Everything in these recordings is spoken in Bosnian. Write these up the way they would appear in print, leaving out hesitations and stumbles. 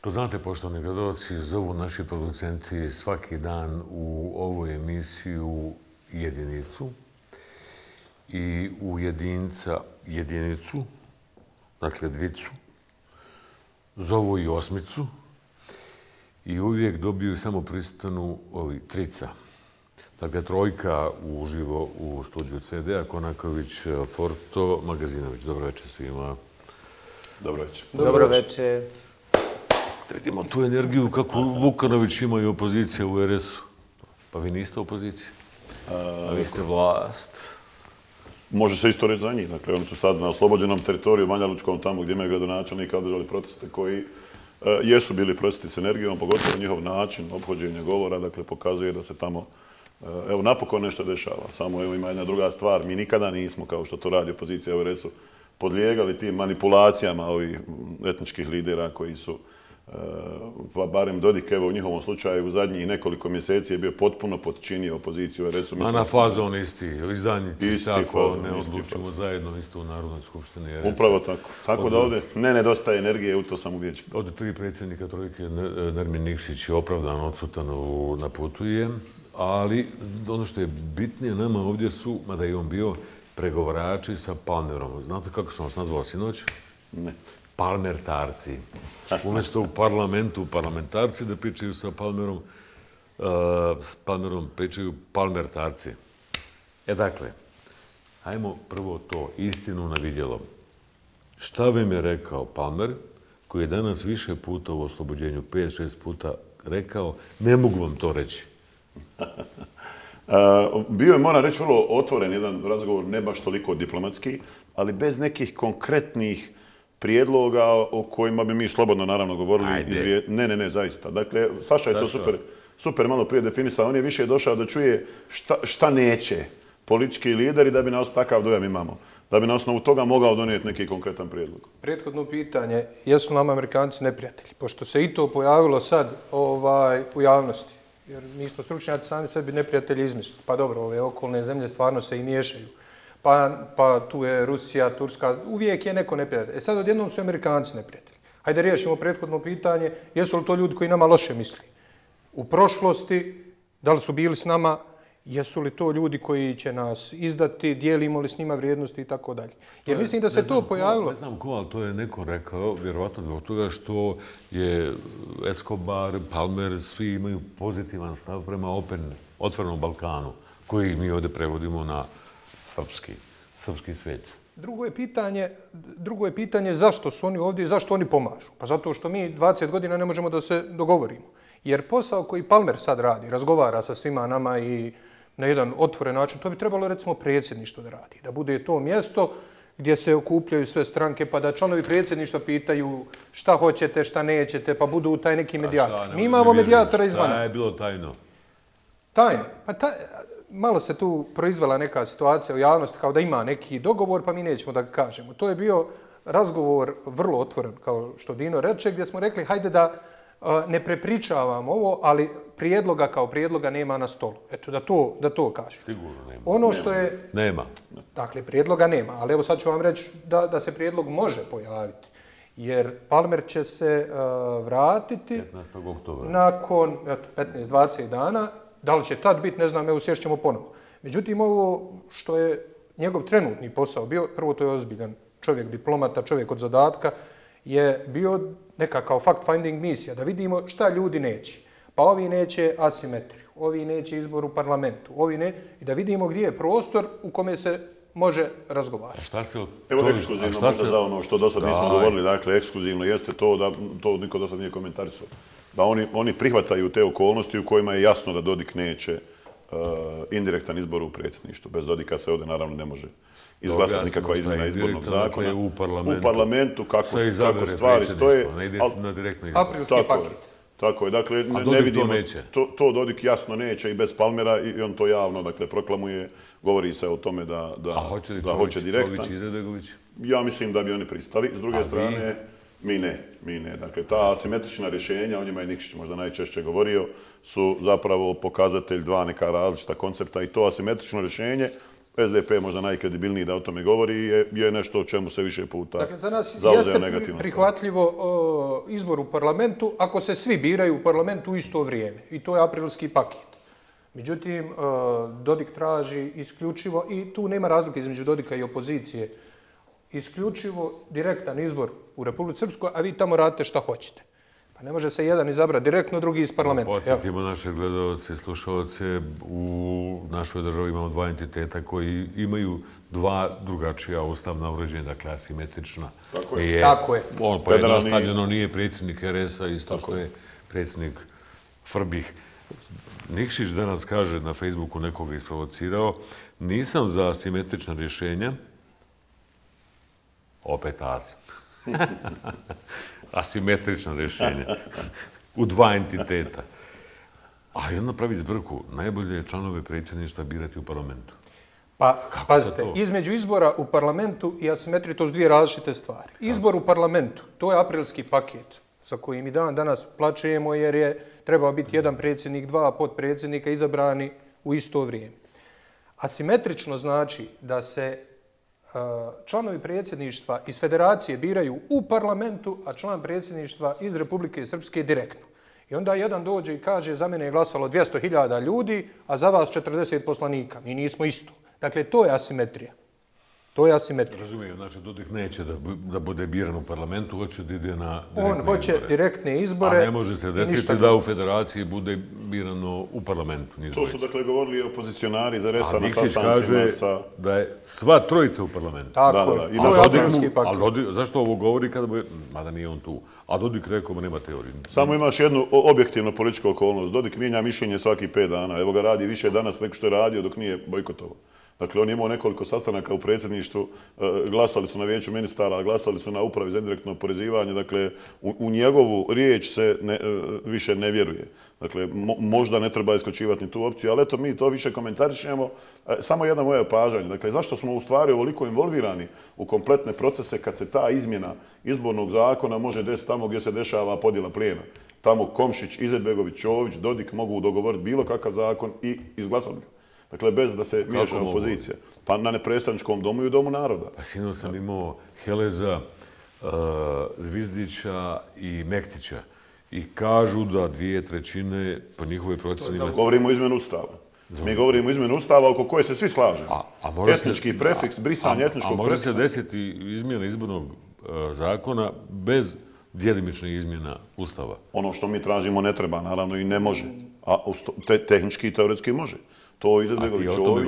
To znate, poštovani gledalci, zovu naši producenti svaki dan u ovu emisiju jedinicu i u jedinicu, dakle dvicu, zovu i osmicu i uvijek dobiju samo pristanu trica. Dakle, trojka uživo u studiju CD-a, Konaković, Forto, Magazinović. Dobro večer svima. Dobro večer. Dobro večer. Da vidimo tu energiju kako Vukanović ima i opozicija u RS-u. Pa vi niste opozicija. A vi ste vlast. Može se isto reći za njih. Dakle, oni su sad na oslobođenom teritoriju Banja Lučkom, tamo gdje imaju gradonačelnika, održali proteste koji jesu bili protesti s energijom, pogotovo njihov način ophođenja govora, dakle, pokazuje da se tamo evo, napokon nešto dešava. Samo evo, ima jedna druga stvar. Mi nikada nismo, kao što to radi opozicija u RS-u, podlijegali tim manipulacijama ovih etničkih lidera koji su, barem Dodik, evo u njihovom slučaju, u zadnjih nekoliko mjeseci je bio potpuno potčinio opoziciju u RS-u. A na fazon isti, izdanjici, tako ne odlučimo zajedno isto u Narodnoj skupštini RS-a. Upravo tako. Tako da ovdje ne nedostaje energije, u to sam uvječen. Ovdje tri predsjednika trojke, Nermin Nikšić je opravdano odsutan na putu je, ali ono što je bitnije nama ovdje su, mada i on bio, pregovarači sa Palmerom. Znate kako sam vas nazvao sinoć? Ne. Palmertarci. Umjesto u parlamentu parlamentarci da pričaju sa Palmerom, s Palmerom pričaju palmertarci. Dakle, hajmo prvo to, istinu na vidjelo. Šta vam je rekao Palmer, koji je danas više puta u oslobođenju, 5-6 puta rekao, ne mogu vam to reći. Bio je, moram reći, vrlo otvoren jedan razgovor, ne baš toliko diplomatski, ali bez nekih konkretnih prijedloga o kojima bi mi slobodno naravno govorili. Ne, zaista. Dakle, Saša je to super malo prije definisao. On je više došao da čuje šta neće politički lideri da bi na osnovu takav dojam imamo. Da bi na osnovu toga mogao donijeti neki konkretan prijedlog. Prethodno pitanje, jesu nam Amerikanci neprijatelji? Pošto se i to pojavilo sad u javnosti. Jer mi smo stručnjaci sami sebi neprijatelji izmislili. Pa dobro, ove okolne zemlje stvarno se i miješaju. Pa tu je Rusija, Turska, uvijek je neko neprijatelj. Sad odjednom su Amerikanci neprijatelji. Hajde riješimo prethodno pitanje, jesu li to ljudi koji nama loše misli? U prošlosti, da li su bili s nama, jesu li to ljudi koji će nas izdati, dijelimo li s njima vrijednosti i tako dalje. Jer mislim da se to pojavilo. Ne znam ko, ali to je neko rekao, vjerovatno zbog toga što je Escobar, Palmer, svi imaju pozitivan stav prema otvorenom Balkanu, koji mi ovdje prevodimo na srpski svijet. Drugo je pitanje zašto su oni ovdje i zašto oni pomažu. Pa zato što mi 20 godina ne možemo da se dogovorimo. Jer posao koji Palmer sad radi, razgovara sa svima nama i na jedan otvoren način, to bi trebalo recimo predsjedništvo da radi. Da bude to mjesto gdje se okupljaju sve stranke, pa da članovi predsjedništva pitaju šta hoćete, šta nećete, pa budu taj neki medijator. Mi imamo medijatora izvana. Šta je bilo tajno? Tajno? Pa malo se tu proizvela neka situacija u javnosti kao da ima neki dogovor, pa mi nećemo da ga kažemo. To je bio razgovor vrlo otvoren, kao što Dino reče, gdje smo rekli hajde da ne prepričavamo ovo, ali prijedloga kao prijedloga nema na stolu. Eto, da to kažem. Sigurno nema. Ono što je... Nema. Dakle, prijedloga nema, ali evo sad ću vam reći da se prijedlog može pojaviti. Jer Palmer će se vratiti 15. oktobra. Nakon 15-20 dana. Da li će tad biti, ne znam, evo sješćemo ponovo. Međutim, ovo što je njegov trenutni posao bio, prvo to je ozbiljan čovjek, diplomata, čovjek od zadatka, je bio nekakav fact-finding misija, da vidimo šta ljudi neće. Pa ovi neće asimetriju, ovi neće izbor u parlamentu, i da vidimo gdje je prostor u kome se može razgovarati. Evo ekskluzivno možda za ono što do sad nismo govorili, dakle ekskluzivno jeste to da to niko do sad nije komentarisao. Da oni prihvataju te okolnosti u kojima je jasno da Dodik neće indirektan izbor u predsjedništvu. Bez Dodika se ovdje naravno ne može izglasati nikakva izmjena izbornog zakona. U parlamentu kako stvari stoje. Ne ide na direktno izbor. Aprilski paket. Tako je, dakle ne vidimo, to Dodik jasno neće i bez Palmera i on to javno proklamuje, govori se o tome da hoće direktan. Čović i Izetbegović? Ja mislim da bi oni pristali. S druge strane, mi ne. Dakle, ta asimetrična rješenja, o njima je Nikšić možda najčešće govorio, su zapravo pokazatelj dva neka različita koncepta i to asimetrično rješenje SDP je možda najkredibilniji da o tome govori je nešto o čemu se više puta Dakle, za nas zauzeo jeste negativno. prihvatljivo izbor u parlamentu ako se svi biraju u parlamentu u isto vrijeme. I to je aprilski paket. Međutim, Dodik traži isključivo, i tu nema razlike između Dodika i opozicije, isključivo direktan izbor u Republici Srpskoj, a vi tamo radite šta hoćete. Pa ne može se jedan izabrati direktno, drugi iz parlamenta. Podsjetimo naše gledalce i slušalce, u našoj državi imamo dva entiteta koji imaju dva drugačija ustavna uređenja, dakle asimetrična. Tako je. Tako je. On pojednostavljeno nije predsjednik RS-a, isto što je predsjednik Frbih. Nikšić danas kaže na Facebooku, nekoga isprovocirao, nisam za asimetrična rješenja, opet asimetrična rješenja u dva entiteta. A onda pravi zbrku, najbolje je članove predsjedništva birati u parlamentu. Pa, pazite, između izbora u parlamentu i asimetrije, to su dvije različite stvari. Izbor u parlamentu, to je aprilski paket za koji mi danas plačujemo jer je trebao biti jedan predsjednik, dva potpredsjednika izabrani u isto vrijeme. Asimetrično znači da se članovi predsjedništva iz federacije biraju u parlamentu, a član predsjedništva iz Republike Srpske direktno. I onda jedan dođe i kaže za mene je glasalo 200.000 ljudi, a za vas 40 poslanika. Mi nismo isto. Dakle, to je asimetrija. To je asimetrija. Razumijem, znači Dodik neće da bude biran u parlamentu, hoće da ide na direktne izbore. On hoće direktne izbore. A ne može se desiti da u federaciji bude birano u parlamentu. To su dakle govorili opozicionari za resa na sastancima. kaže da je sva trojica u parlamentu. Tako je. Zašto ovo govori kada bude, mada nije on tu, a Dodik rekao, nema teoriju. Samo imaš jednu objektivnu političku okolnost. Dodik mijenja mišljenje svaki 5 dana. Evo ga radi više danas nego što je radio dok nije bojkotovao. Dakle, on je imao nekoliko sastanaka u predsjedništvu, glasali su na vijeću ministara, glasali su na upravi za indirektno oporezivanje. Dakle, u njegovu riječ se više ne vjeruje. Dakle, možda ne treba isključivati ni tu opciju, ali eto, mi to više komentarišemo. Samo jedna moja opažanja. Dakle, zašto smo u stvari ovoliko involvirani u kompletne procese kad se ta izmjena izbornog zakona može desiti tamo gdje se dešava podjela plijena? Tamo Komšić, Izetbegović, Čović, Dodik mogu dogovoriti bilo kakav zakon i izglasati ga. Dakle, bez da se miješa opozicija. Pa na nepredstavničkom domu i u domu naroda. Pa sinoć sam imao Heleza, Zvizdića i Mektića. I kažu da 2/3 po njihovoj procjeni... Govorimo o izmjenu ustava. Mi govorimo o izmjenu ustava oko koje se svi slažemo. Etnički prefiks, brisanje etničkog prefiksa. A može se desiti izmjena izbornog zakona bez djelimičnih izmjena ustava? Ono što mi tražimo ne treba, naravno, i ne može. A tehnički i teoretski može. To Izetbegović, Čović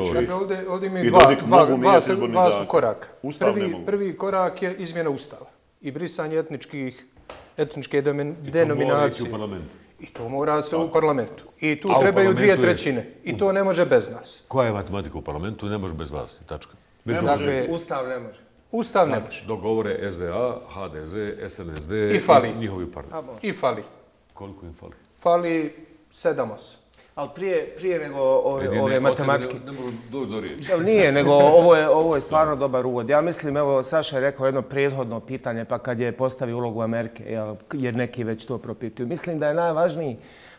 ovdje i Dodik mogu mijenjati izborni dva zakon. su koraka. Ustav ne mogu. Prvi korak je izmjena ustava i brisanje etničke denominacije. I to mora se u parlamentu. I tu trebaju 2/3. I to ne može bez nas. Koja je matematika u parlamentu? Ne može bez vas. Tačka. Ustav ne može. Ustav ne može. Dogovore SDA, HDZ, SNSD i njihovi partneri. I fali. Koliko im fali? Fali 7-8. Ali prije nego ove matematike... Ne mogu doći do riječi. Nije, nego ovo je stvarno dobar uvod. Ja mislim, evo, Saša je rekao jedno prethodno pitanje, pa kad je postavio ulogu Amerike, jer neki već to propituju. Mislim da je najvažniji,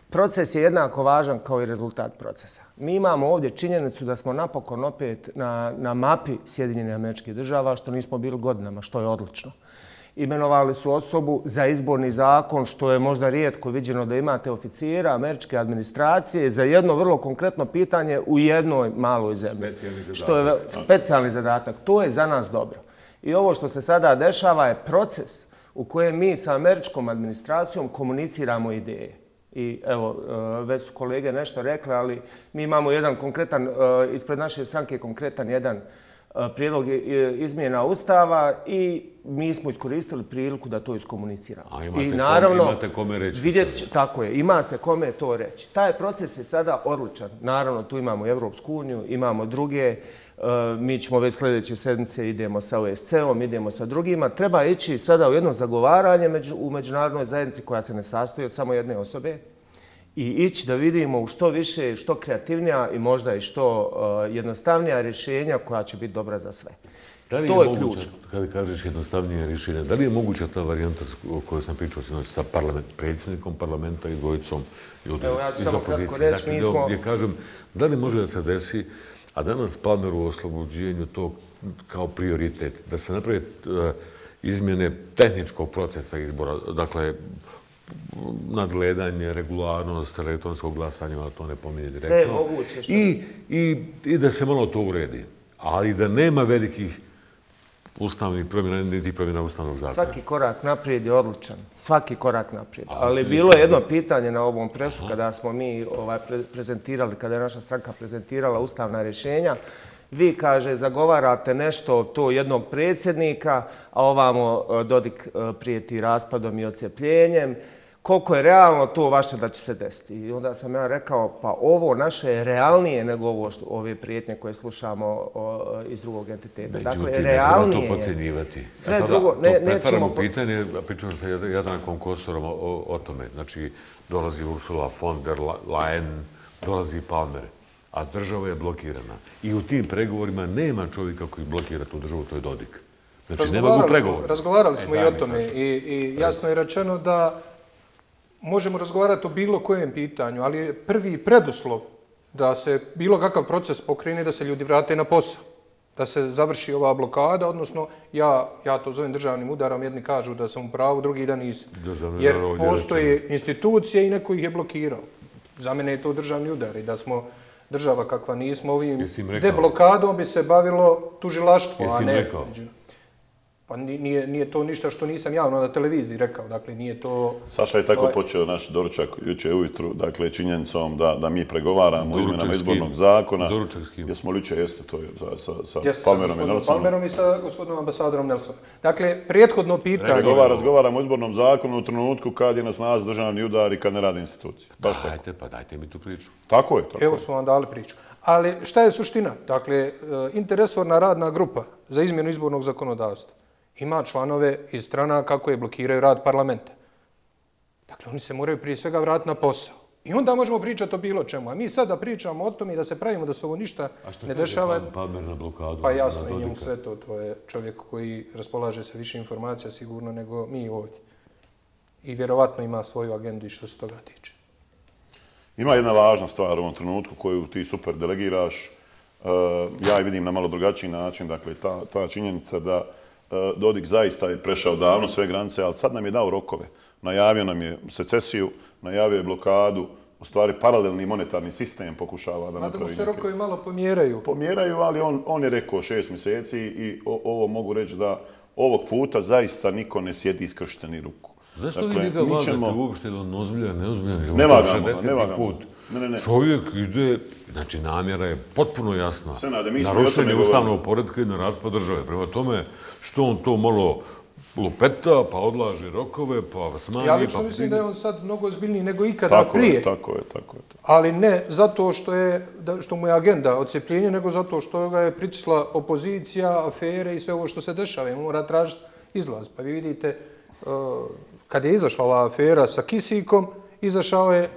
proces je jednako važan kao i rezultat procesa. Mi imamo ovdje činjenicu da smo napokon opet na mapi Sjedinjenih Američkih Država, što nismo bili godinama, što je odlično. Imenovali su osobu za izborni zakon, što je možda rijetko viđeno da imate oficira američke administracije za jedno vrlo konkretno pitanje u jednoj maloj zemlji. Što je specijalni zadatak. To je za nas dobro. I ovo što se sada dešava je proces u kojem mi sa američkom administracijom komuniciramo ideje. I evo, već su kolege nešto rekli, ali mi imamo jedan konkretan, ispred naše stranke konkretan jedan prijedlog izmjena Ustava i mi smo iskoristili priliku da to iskomuniciramo. A imate kome reći. Tako je, ima se kome to reći. Taj proces je sada odličan. Naravno, tu imamo Evropsku uniju, imamo druge. Mi ćemo već sljedeće sedmice idemo sa OSCE-om, idemo sa drugima. Treba ići sada u jedno zagovaranje u međunarodnoj zajednici koja se ne sastoji od samo jedne osobe i ići da vidimo u što više, što kreativnija i možda i što jednostavnija rješenja koja će biti dobra za sve. To je ključ. Kada kažeš jednostavnije rješenja, da li je moguća ta varijanta o kojoj sam pričao sa predsjednikom parlamenta i dvojicom ljudi iz opozicije? Evo ja ću samo kratko reći, mi smo... Gdje kažem, da li može da se desi, a danas Palmer u oslobođenju to kao prioritet, da se napravi izmjene tehničkog procesa izbora, dakle, nadgledanje, regularnost, elektronskog glasanja, a to ne pominje direktno. Sve moguće. I da se malo to uredi. Ali da nema velikih ustavnih promjena, niti promjena ustavnog zakona. Svaki korak naprijed je odličan. Svaki korak naprijed. Ali bilo je jedno pitanje na ovom presu kada smo mi prezentirali, kada je naša stranka prezentirala ustavna rješenja. Vi, kaže, zagovarate nešto to jednog predsjednika, a ovamo Dodik prijeti raspadom i odcepljenjem. Koliko je realno to vaše da će se desiti? I onda sam ja rekao, pa ovo naše je realnije nego ove prijetnje koje slušamo iz drugog entiteta. Dakle, realnije je. To podcjenjivati. Sve drugo, nećemo... Pretvaramo pitanje, pričam sa Jadrankom Kostorom o tome. Znači, dolazi Ursula von der Leyen, dolazi Palmer, a država je blokirana. I u tim pregovorima nema čovjeka koji blokira tu državu, to je Dodik. Znači, nema u pregovoru. Razgovarali smo i o tome i jasno je rečeno da možemo razgovarati o bilo kojem pitanju, ali je prvi preduslov da se bilo kakav proces pokrene, da se ljudi vrate na posao, da se završi ova blokada, odnosno ja to zovem državnim udarom, jedni kažu da sam u pravu, drugi da nisam. Jer postoje institucije i neko ih je blokirao. Za mene je to državni udar i da smo država kakva nismo, ovim deblokadom bi se bavilo tužilaštvo, a ne... Pa nije to ništa što nisam javno na televiziji rekao, dakle nije to... Saša je tako počeo naš doručak jučer ujutru, dakle činjenicom da mi pregovaramo o izmjenama izbornog zakona. Doručak s kim? Jesmo li jučer, jeste to sa Palmerom i Nelsonom. Palmerom i sa gospodinom ambasadorom Nelsonom. Dakle, prethodno pitanje... Razgovaramo o izbornom zakonu u trenutku kad je na snazi državni udar i kad ne radi institucije. Dajte mi tu priču. Tako je. Evo smo vam dali priču. Ali šta je suština? Dakle, interresorna radna grupa za izmjenu izbornog zakonodavstva ima članove iz stranaka koje blokiraju rad parlamenta. Dakle, oni se moraju prije svega vratiti na posao. I onda možemo pričati o bilo čemu. A mi sada pričamo o tom i da se pravimo da se ovo ništa ne dešava. A što kaže Palmer na blokadu? Pa jasno, i njemu sve to. To je čovjek koji raspolaže sa više informacija sigurno nego mi ovdje. I vjerovatno ima svoju agendu i što se toga tiče. Ima jedna važna stvar u ovom trenutku koju ti super delegiraš. Ja je vidim na malo drugačiji način. Dakle, ta činjenica da Dodik zaista je prešao davno sve granice, ali sad nam je dao rokove. Najavio nam je secesiju, najavio je blokadu, u stvari paralelni monetarni sistem pokušava da napravi. Nadamo se rokovi malo pomjeraju. Pomjeraju, ali on je rekao 6 mjeseci i ovo mogu reći da ovog puta zaista niko ne sjedi iskršteni ruku. Zašto vi njega vladate uopšte da on ozbiljan, neozbiljan? Nema put. Čovjek ide, znači namjera je potpuno jasna. Na rušenje ustavnog poretka i na raspad države. Prema tome, što on to malo lupeta, pa odlaže rokove, pa smanji. Ja lično mislim da je on sad mnogo ozbiljniji nego ikada prije. Tako je. Ali ne zato što mu je agenda odcepljenja, nego zato što ga je pritisla opozicija, afere i sve ovo što se dešava. On mora tražiti izlaz. Pa vi vidite, kad je izašla ova afera sa Kisikom, izašao je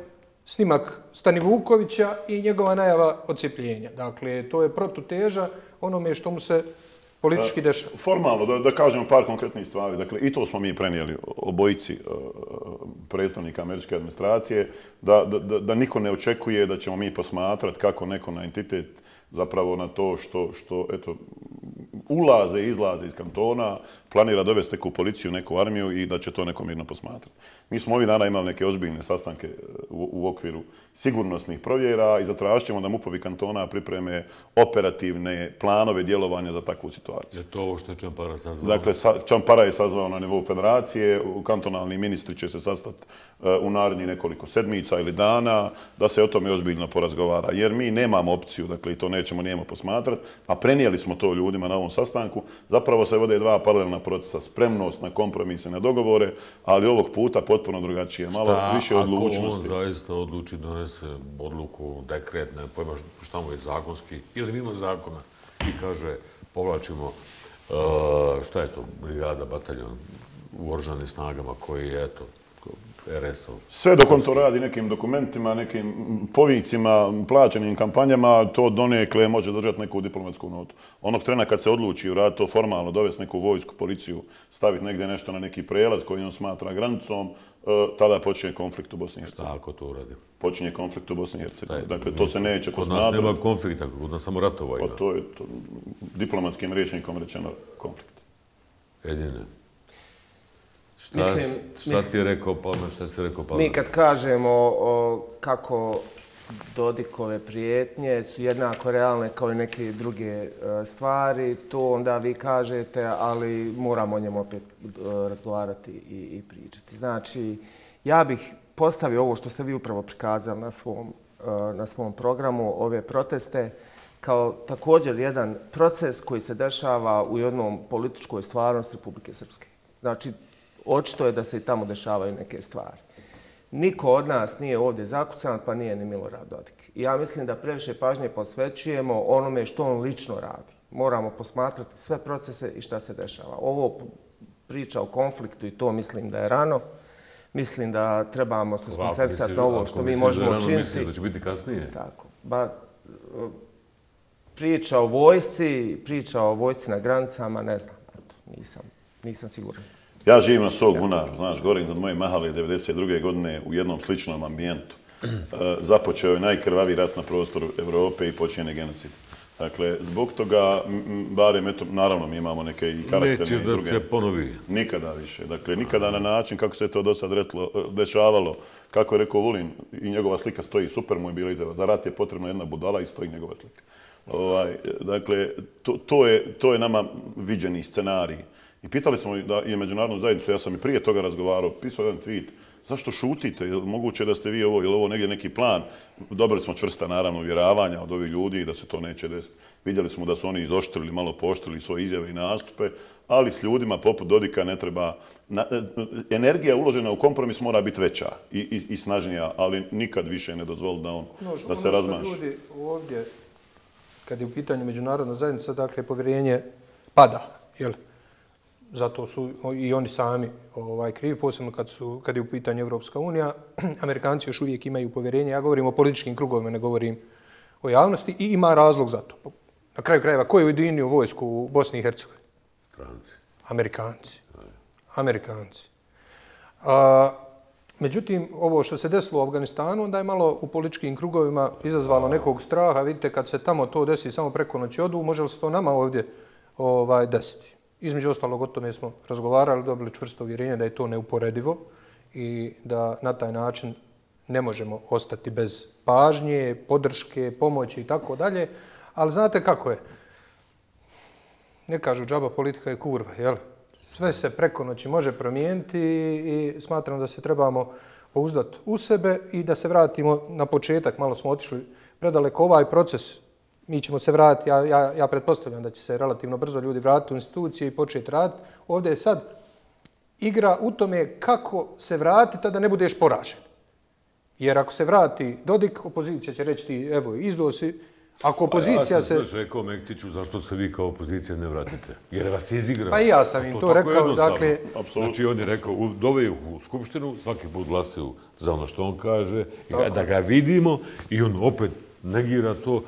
snimak Stani Vukovića i njegova najava odcepljenja. Dakle, to je protuteža onome što mu se politički dešava. Formalno, da kažemo par konkretnih stvari. Dakle, i to smo mi prenijeli obojici predstavnika američke administracije, da niko ne očekuje da ćemo mi posmatrati kako neko na entitet zapravo na to što eto, ulaze i izlaze iz kantona, planira dovesti neku policiju, neku armiju i da će to neko mirno posmatrati. Mi smo ovih dana imali neke ozbiljne sastanke u okviru sigurnosnih provjera i zatražit ćemo da MUP-ovi kantona pripreme operativne planove djelovanja za takvu situaciju. Je to ovo što je Čampara sazvao? Dakle, Čampara je sazvao na nivou federacije, kantonalni ministri će se sastati u narednih nekoliko sedmica ili dana, da se o tome ozbiljno porazgovara. Jer mi nemamo opciju, dakle, i to nećemo nijemo posmatrati, a prenijeli smo to ljudima na ovom sastanku. Zapravo se vode dva paralelna procesa, spremnost na kompromise, na dogovore, ali ovog puta potpuno drugačije, malo više odlučnosti. Ako on zaista odluči donese odluku, dekret, ne pojma šta mu je zakonski, ili mimo zakona, i kaže, povlačimo, šta je to, brigada, bataljon u oružanim snagama koji, eto, RS-ov. Sve dok on to radi nekim dokumentima, nekim povicima, plaćenim kampanjama, to donekle može držati neku diplomatsku notu. Onog trena kad se odluči uraditi to formalno, dovesti neku vojsku, policiju, staviti negdje nešto na neki prelaz koji on smatra granicom, tada počinje konflikt u Bosni i Hercegovini. Šta ako to uradi? Počinje konflikt u Bosni i Hercegovini. Dakle, to se neće posmatrati. Kod nas nema konflikta, kod nas samo ratova ima. Pa to je diplomatskim rječnikom rečeno konflikt. Jedine. Šta ti je rekao Palmer, šta si rekao Palmer? Mi kad kažemo kako Dodikove prijetnje su jednako realne kao i neke druge stvari, to onda vi kažete, ali moramo o njemu opet razgovarati i pričati. Znači, ja bih postavio ovo što ste vi upravo prikazali na svom programu, ove proteste, kao također jedan proces koji se dešava u jednom političkoj stvarnosti Republike Srpske. Znači, očito je da se i tamo dešavaju neke stvari. Niko od nas nije ovdje zakucan, pa nije ni Milorad Dodik. I ja mislim da previše pažnje posvećujemo onome što on lično radi. Moramo posmatrati sve procese i šta se dešava. Ovo priča o konfliktu i to mislim da je rano. Mislim da trebamo se skoncentricati na ovo što mi možemo učiniti. Mislim da će biti kasnije. Tako. Priča o vojsci na granicama, ne znam. Nisam siguran. Ja živim na Sog bunaru, znaš, gore iznad moje mahale 92. godine u jednom sličnom ambijentu. Započeo je najkrvaviji rat na prostoru Evrope i počinje genocid. Dakle, zbog toga, barem, eto, naravno mi imamo neke i karakterne i druge. Nećeš da se ponovi. Nikada više. Dakle, nikada na način kako se to do sad dešavalo. Kako je rekao Vulin, i njegova slika stoji, super mu je bila izjava. Za rat je potrebna jedna budala i stoji njegova slika. Dakle, to je nama viđeni scenarij. I pitali smo da je međunarodnu zajednicu, ja sam i prije toga razgovarao, pisao jedan tweet, zašto šutite? Je li moguće da ste vi ovo, je li ovo negdje neki plan? Dobili smo čvrsta, naravno, uvjeravanja od ovih ljudi da se to neće desiti. Vidjeli smo da su oni izoštrili, malo pooštrili svoje izjave i nastupe, ali s ljudima poput Dodika ne treba... Energija uložena u kompromis mora biti veća i snažnija, ali nikad više ne dozvoli da se razmaši. Ljudi ovdje, kad je u pitanju međunarodna zajednica, dakle, povjerenje pada, jel? Zato su i oni sami krivi, posebno kad je u pitanju Evropska unija. Amerikanci još uvijek imaju povjerenje. Ja govorim o političkim krugovima, ne govorim o javnosti i ima razlog za to. Na kraju krajeva, ko je ujedinio vojsku u Bosni i Hercegovini? Stranci. Amerikanci. Međutim, ovo što se desilo u Afganistanu, onda je malo u političkim krugovima izazvalo nekog straha. Vidite, kad se tamo to desi samo preko noći odu, može li se to nama ovdje desiti? Između ostalog, o tome smo razgovarali, dobili čvrsto uvjerenje da je to neuporedivo i da na taj način ne možemo ostati bez pažnje, podrške, pomoći i tako dalje. Ali znate kako je? Ne kažu džaba, politika je kurva, jel? Sve se preko noći može promijeniti i smatram da se trebamo pouzdati u sebe i da se vratimo na početak. Malo smo otišli predaleko. Ovaj proces, mi ćemo se vratiti, ja pretpostavljam da će se relativno brzo ljudi vratiti u institucije i početi raditi. Ovdje je sad igra u tome kako se vratiti, a da ne budeš poražen. Jer ako se vrati Dodik, opozicija će reći ti, evo, izdao si. Ako opozicija se... Ja sam rekao Mektiću, zašto se vi kao opozicija ne vratite? Jer vas je izigrao. Pa i ja sam im to rekao, dakle... Znači, on je rekao, doveo u Skupštinu, svaki put glasaju za ono što on kaže, da ga vidimo i on opet negira to.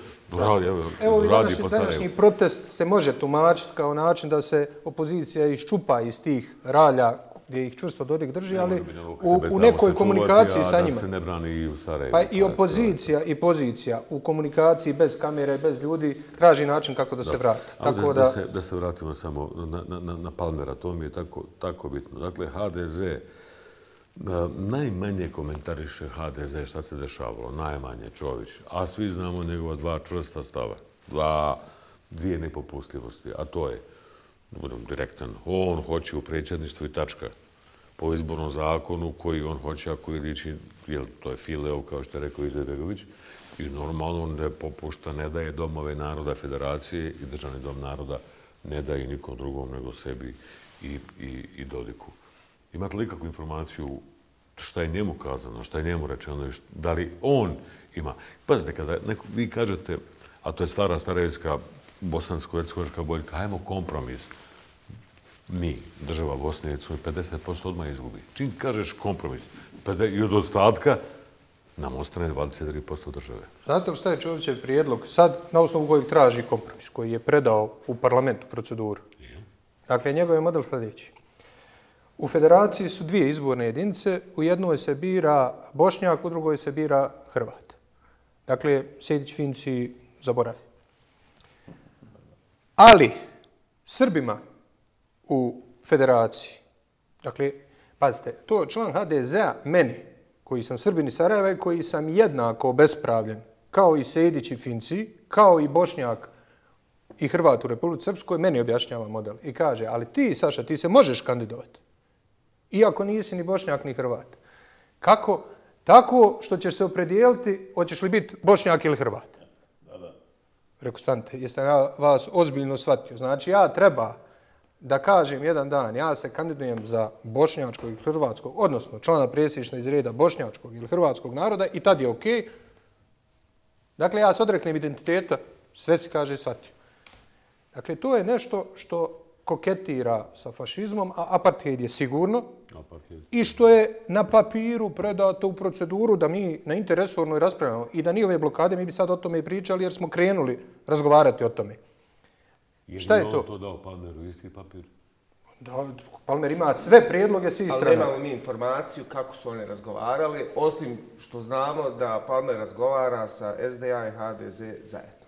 Evo današnji protest se može tumačiti kao način da se opozicija iščupa iz tih ralja gdje ih čvrsto Dodik drži, ali u nekoj komunikaciji sa njima. Da se ne brani i u Sarajevu. Pa i opozicija i pozicija u komunikaciji bez kamere, bez ljudi, traži način kako da se vrati. Da se vratimo samo na Palmera, to mi je tako bitno. Dakle, HDZ najmanje komentariše HDZ šta se dešavalo, najmanje Čović, a svi znamo njegova dva čvrsta stava, dvije nepopustljivosti, a to je, da budem direktan, on hoće u predsjedništvu i tačka, po izbornom zakonu koji on hoće, ako je liči, to je Fileo, kao što je rekao Izetbegović, i normalno on ne popušta, ne daje domove naroda federacije i državni dom naroda ne daje nikom drugom nego sebi i Dodiku. Imate li kakvu informaciju šta je njemu kazano, šta je njemu rečeno, da li on ima? Pazite, kada vi kažete, a to je stara starajevska bosansko-hercegovačka boljka, hajmo kompromis. mi, država Bosne i Hercegovine, 50% odmah izgubi. Čim kažeš kompromis i od ostatka, nam ostane 23% države. Znate li šta je Čovićev prijedlog sad, na osnovu kojeg traži kompromis, koji je predao u parlamentu proceduru? Dakle, njegov je model sljedeći. U federaciji su dvije izborne jedinice, u jednoj se bira Bošnjak, u drugoj se bira Hrvat. Dakle, Sejdić, Finci zaboravi. Ali, Srbima u federaciji, dakle, pazite, to je član HDZ-a meni, koji sam Srbin iz Sarajeva i koji sam jednako obespravljen, kao i Sejdić i Finci, kao i Bošnjak i Hrvat u Republici Srpskoj, meni objašnjava model. I kaže, ali ti, Saša, ti se možeš kandidovati. Iako nisi ni Bošnjak ni Hrvat. Kako? Tako što ćeš se opredijeliti, hoćeš li biti Bošnjak ili Hrvat. Rekao, stanite, jeste ja vas ozbiljno shvatio. Znači, ja treba da kažem jedan dan, ja se kandidujem za bošnjačkog ili hrvatskog, odnosno člana predsjedništva iz reda bošnjačkog ili hrvatskog naroda i tad je okej. Dakle, ja se odreknem identiteta, sve se kaže shvatio. Dakle, to je nešto što koketira sa fašizmom, a apartheid je sigurno i što je na papiru predato u proceduru da mi na interresornoj raspravljamo i da nije ove blokade, mi bi sad o tome i pričali jer smo krenuli razgovarati o tome. Šta je to? Je li to dao Palmeru isti papir? Da, Palmer ima sve prijedloge svih strana. Ali nemamo mi informaciju kako su oni razgovarali, osim što znamo da Palmer razgovara sa SDA i HDZ zajedno.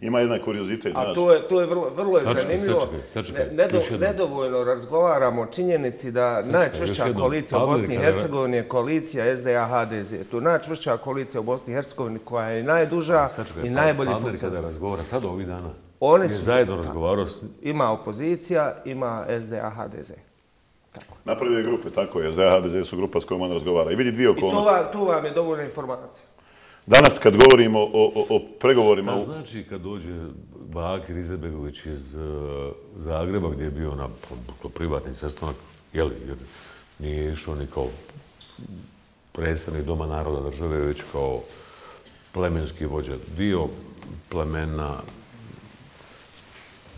Ima jedan kuriozitet. A to je vrlo zanimljivo. Nedovoljno razgovaramo o činjenici da najčvršća koalicija u Bosni i Hercegovini je koalicija SDA-HDZ. To je najčvršća koalicija u Bosni i Hercegovini koja je najduža i najbolji funkcionalna. Palmer kada razgovara sad ovih dana, oni je zajedno razgovarao s... Ima opozicija, ima SDA-HDZ. Napravio je grupe, tako je. SDA-HDZ su grupa s kojom on razgovara. I vidi dvije okolnosti. I tu vam je dovoljna informacija. Danas kad govorimo o pregovorima... Da znači kad dođe Bakir Izetbegović iz Zagreba gdje je bio na privatni sastanak, jer nije išao ni kao predstavnik Doma naroda države, već kao plemenski vođa. Dio plemena,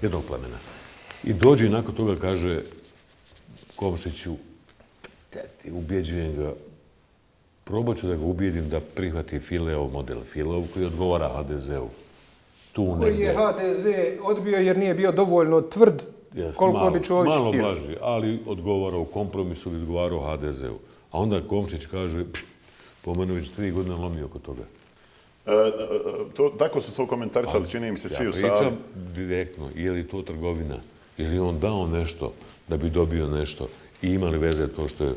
jednog plemena. I dođe i nakon toga kaže Komšiću, ubjeđujem ga, probat ću da ga ubijedim da prihvati Fileov model. Fileov koji odgovara HDZ-u. Koji je HDZ odbio jer nije bio dovoljno tvrd koliko bi Čović htio. Malo blaži, ali odgovara u kompromisu i odgovarao HDZ-u. A onda Komšić kaže, po mene već 3 godine lomi oko toga. Tako su to komentarisali, čini mi se svi u Savi. Ja pričam direktno, je li to trgovina, je li on dao nešto da bi dobio nešto i imali veze to što je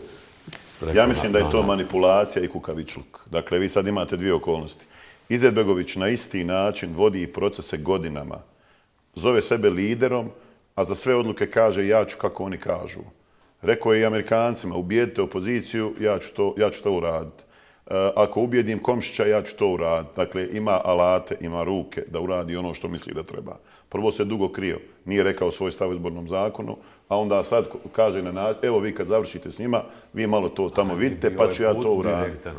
rekao. Ja mislim da je to manipulacija i kukavičluk. Dakle, vi sad imate dvije okolnosti. Izetbegović na isti način vodi procese godinama. Zove sebe liderom, a za sve odluke kaže ja ću kako oni kažu. Rekao je i Amerikancima, ubijedite opoziciju, ja ću to uraditi. Ako ubijedim Komšića, ja ću to uraditi. Dakle, ima alate, ima ruke da uradi ono što misli da treba. Prvo se dugo krio, nije rekao svoj stav u izbornom zakonu, a onda sad kaže na način, evo vi kad završite s njima, vi malo to tamo vidite, pa ću ja to uraditi.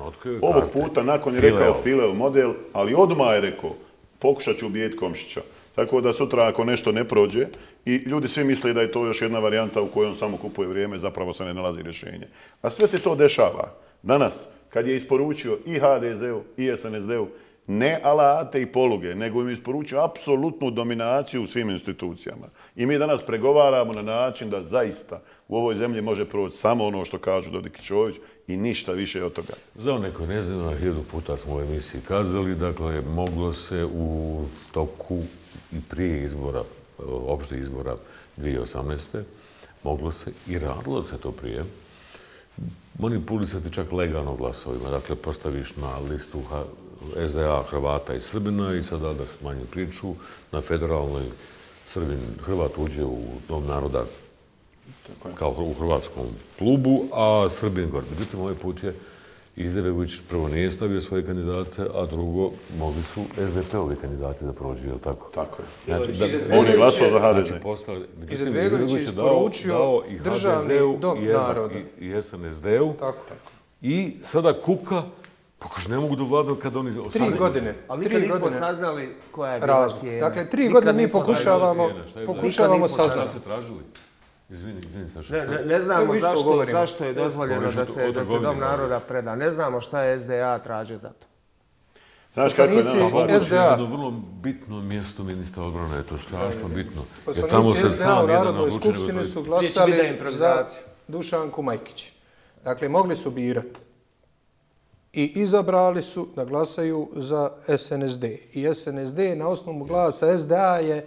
Ovog puta nakon je rekao Fileov model, ali odmah je rekao, pokušat ću ubijeti Komšića. Tako da sutra ako nešto ne prođe i ljudi svi misle da je to još jedna varijanta u kojoj on samo kupuje vrijeme, zapravo se ne nalazi rješenje. A sve se to dešava danas, kad je isporučio i HDZ-u i SNSD-u ne alate i poluge, nego im je isporučio apsolutnu dominaciju u svim institucijama. I mi danas pregovaramo na način da zaista u ovoj zemlji može proći samo ono što kažu Dodik i Čović i ništa više od toga. Za neko ne zna, 1000 puta smo u emisiji kazali, dakle, moglo se u toku i prije izbora, opšte izbora 2018. moglo se i radilo se to prije, manipulisati čak legalno glasovima. Dakle, postaviš na listu SDA, Hrvata i Srbina i sada da smanji priču, na federalnoj Hrvat uđe u Dom naroda kao u hrvatskom klubu, a Srbin gore. Međutim, ovaj put je Izetbegović prvo nije stavio svoje kandidate, a drugo mogli su SDP-ovi kandidati da prođu, je li tako? Tako je. On je glasao za HDZ. Izetbegović je isporučio državni Dom naroda. I SNSD-u. Tako. I sada kuka Pa kaže, ne mogu da vladaju kad oni... 3 godine. Ali nikad nismo saznali koja je bila razlog. cijena. Dakle, 3 godine mi pokušavamo Šta saznati. ste tražili? Izvini, Saša. Ne znamo Evo isto zašto je dozvoljeno da se Dom naroda preda. Ne znamo šta je SDA tražio za to. Znaš kako je Poslanici nama SDA. Jedno vrlo bitno mjesto ministra odbrane, je to strašno bitno. Jer tamo Poslanici se SDA sam u jedan Narodnoj nauči skupštini su Gdje će glasali biti za improvizacija. Dušanku Majkić. Dakle, mogli su birati. I izabrali su da glasaju za SNSD. I SNSD na osnovu glasa SDA je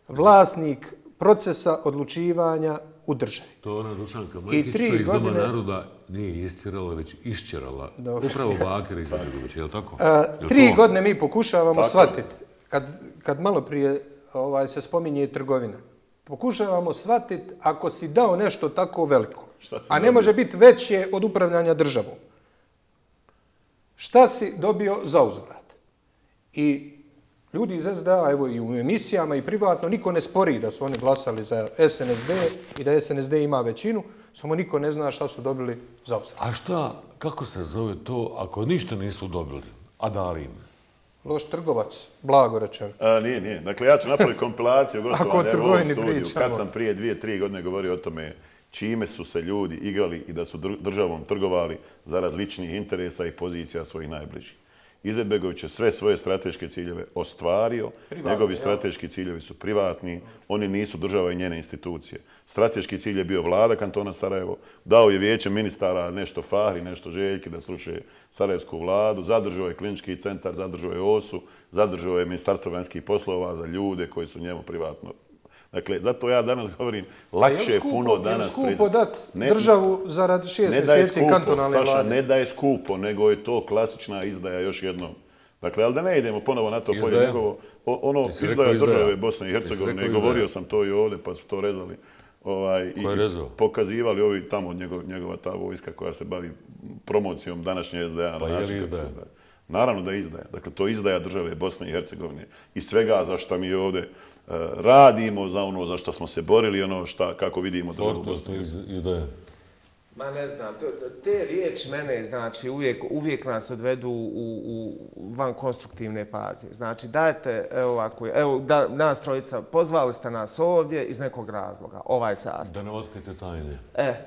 vlasnik procesa odlučivanja u državi. To je ona Dušanka Majkić što iz Doma naroda nije istirala, već išćerala. Upravo Bakir Izetbegović, je li tako? 3 godine mi pokušavamo shvatiti, kad malo prije se spominje trgovina, pokušavamo shvatiti ako si dao nešto tako veliko, a ne može biti veće od upravljanja državom. Šta si dobio za uzvrat? I ljudi iz SDA, evo i u emisijama i privatno, niko ne spori da su oni glasali za SNSD i da SNSD ima većinu, samo niko ne zna šta su dobili za uzvrat. A šta, kako se zove to ako ništa nisu dobili, a dali im? Loš trgovac, blago rečeno. Nije. Dakle, ja ću napraviti kompilaciju gostovanja u ovom studiju. pričamo. Kad sam prije 2-3 godine govorio o tome čime su se ljudi igrali i da su državom trgovali zarad ličnih interesa i pozicija svojih najbližih. Izetbegović je sve svoje strateške ciljeve ostvario, njegovi strateški ciljevi su privatni, oni nisu država i njene institucije. Strateški cilj je bio vlada kantona Sarajevo, dao je vijeće ministara nešto Fahri, nešto Željki da sruše sarajevsku vladu, zadržao je klinički centar, zadržao je OSU, zadržao je ministarstvo vanjskih poslova za ljude koji su njemu privatno. Dakle, zato ja danas govorim, lakše je puno danas... Je skupo dati državu zarad 6 mjeseci kantonalne vlade? Saša, ne da je skupo, nego je to klasična izdaja još jednom. Dakle, ali da ne idemo ponovo na to polje njegovo. Ono izdaja države Bosne i Hercegovine, govorio sam to i ovdje, pa su to rezali. I pokazivali ovi tamo njegova ta vojska koja se bavi promocijom današnje SDA. Pa je li izdaja? Naravno da je izdaja. Dakle, to je izdaja države Bosne i Hercegovine. I svega za što mi ovdje radimo, za ono za što smo se borili, ono kako vidimo državu Bosne i Hercegovine. Ma ne znam, te riječi mene, znači, uvijek nas odvedu u van konstruktivne faze. Znači, dajte, evo, nas trojica, pozvali ste nas ovdje iz nekog razloga, ovaj sastav. Da ne otkrijete tajne.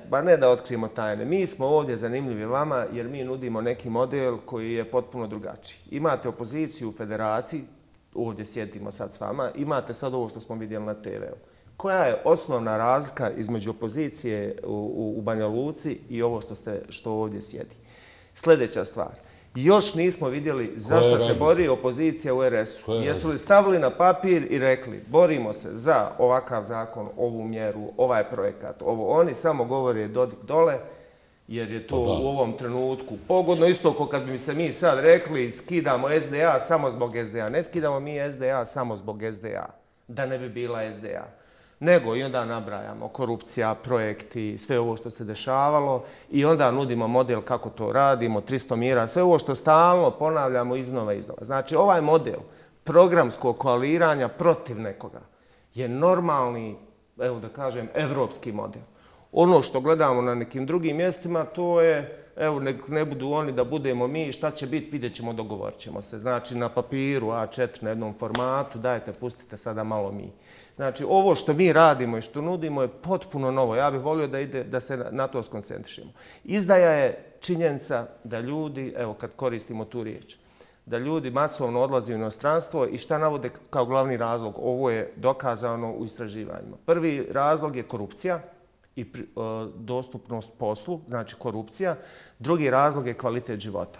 Ba ne da otkrijemo tajne. Mi smo ovdje zanimljivi vama jer mi nudimo neki model koji je potpuno drugačiji. Imate opoziciju u federaciji, ovdje sjedimo sad s vama, imate sad ovo što smo vidjeli na TV-u. Koja je osnovna razlika između opozicije u Banja Luci i ovo što ovdje sjedi? Sljedeća stvar. Još nismo vidjeli zašto se bori opozicija u RS-u. Jesu li stavili na papir i rekli borimo se za ovakav zakon, ovu mjeru, ovaj projekat, ovo. Oni samo govore Dodik dole jer je to u ovom trenutku pogodno. Isto kao kad bi se mi sad rekli skidamo SDA samo zbog SDA. Ne skidamo mi SDA samo zbog SDA. Da ne bi bila SDA. Nego i onda nabrajamo korupcija, projekti, sve ovo što se dešavalo i onda nudimo model kako to radimo, 300 mjera, sve ovo što stalno ponavljamo iznova. Znači, ovaj model programskog koaliranja protiv nekoga je normalni, evo da kažem, evropski model. Ono što gledamo na nekim drugim mjestima, to je, evo, ne budu oni da budemo mi, šta će biti, vidjet ćemo, dogovorit ćemo se. Znači, na papiru A4 na jednom formatu, dajte, pustite sada malo mi. Znači, ovo što mi radimo i što nudimo je potpuno novo. Ja bih volio da se na to skoncentrišemo. Izdaja je činjenica da ljudi, evo kad koristimo tu riječ, da ljudi masovno odlaze u inostranstvo i šta navode kao glavni razlog? Ovo je dokazano u istraživanjima. Prvi razlog je korupcija i dostupnost poslu, znači korupcija. Drugi razlog je kvalitet života.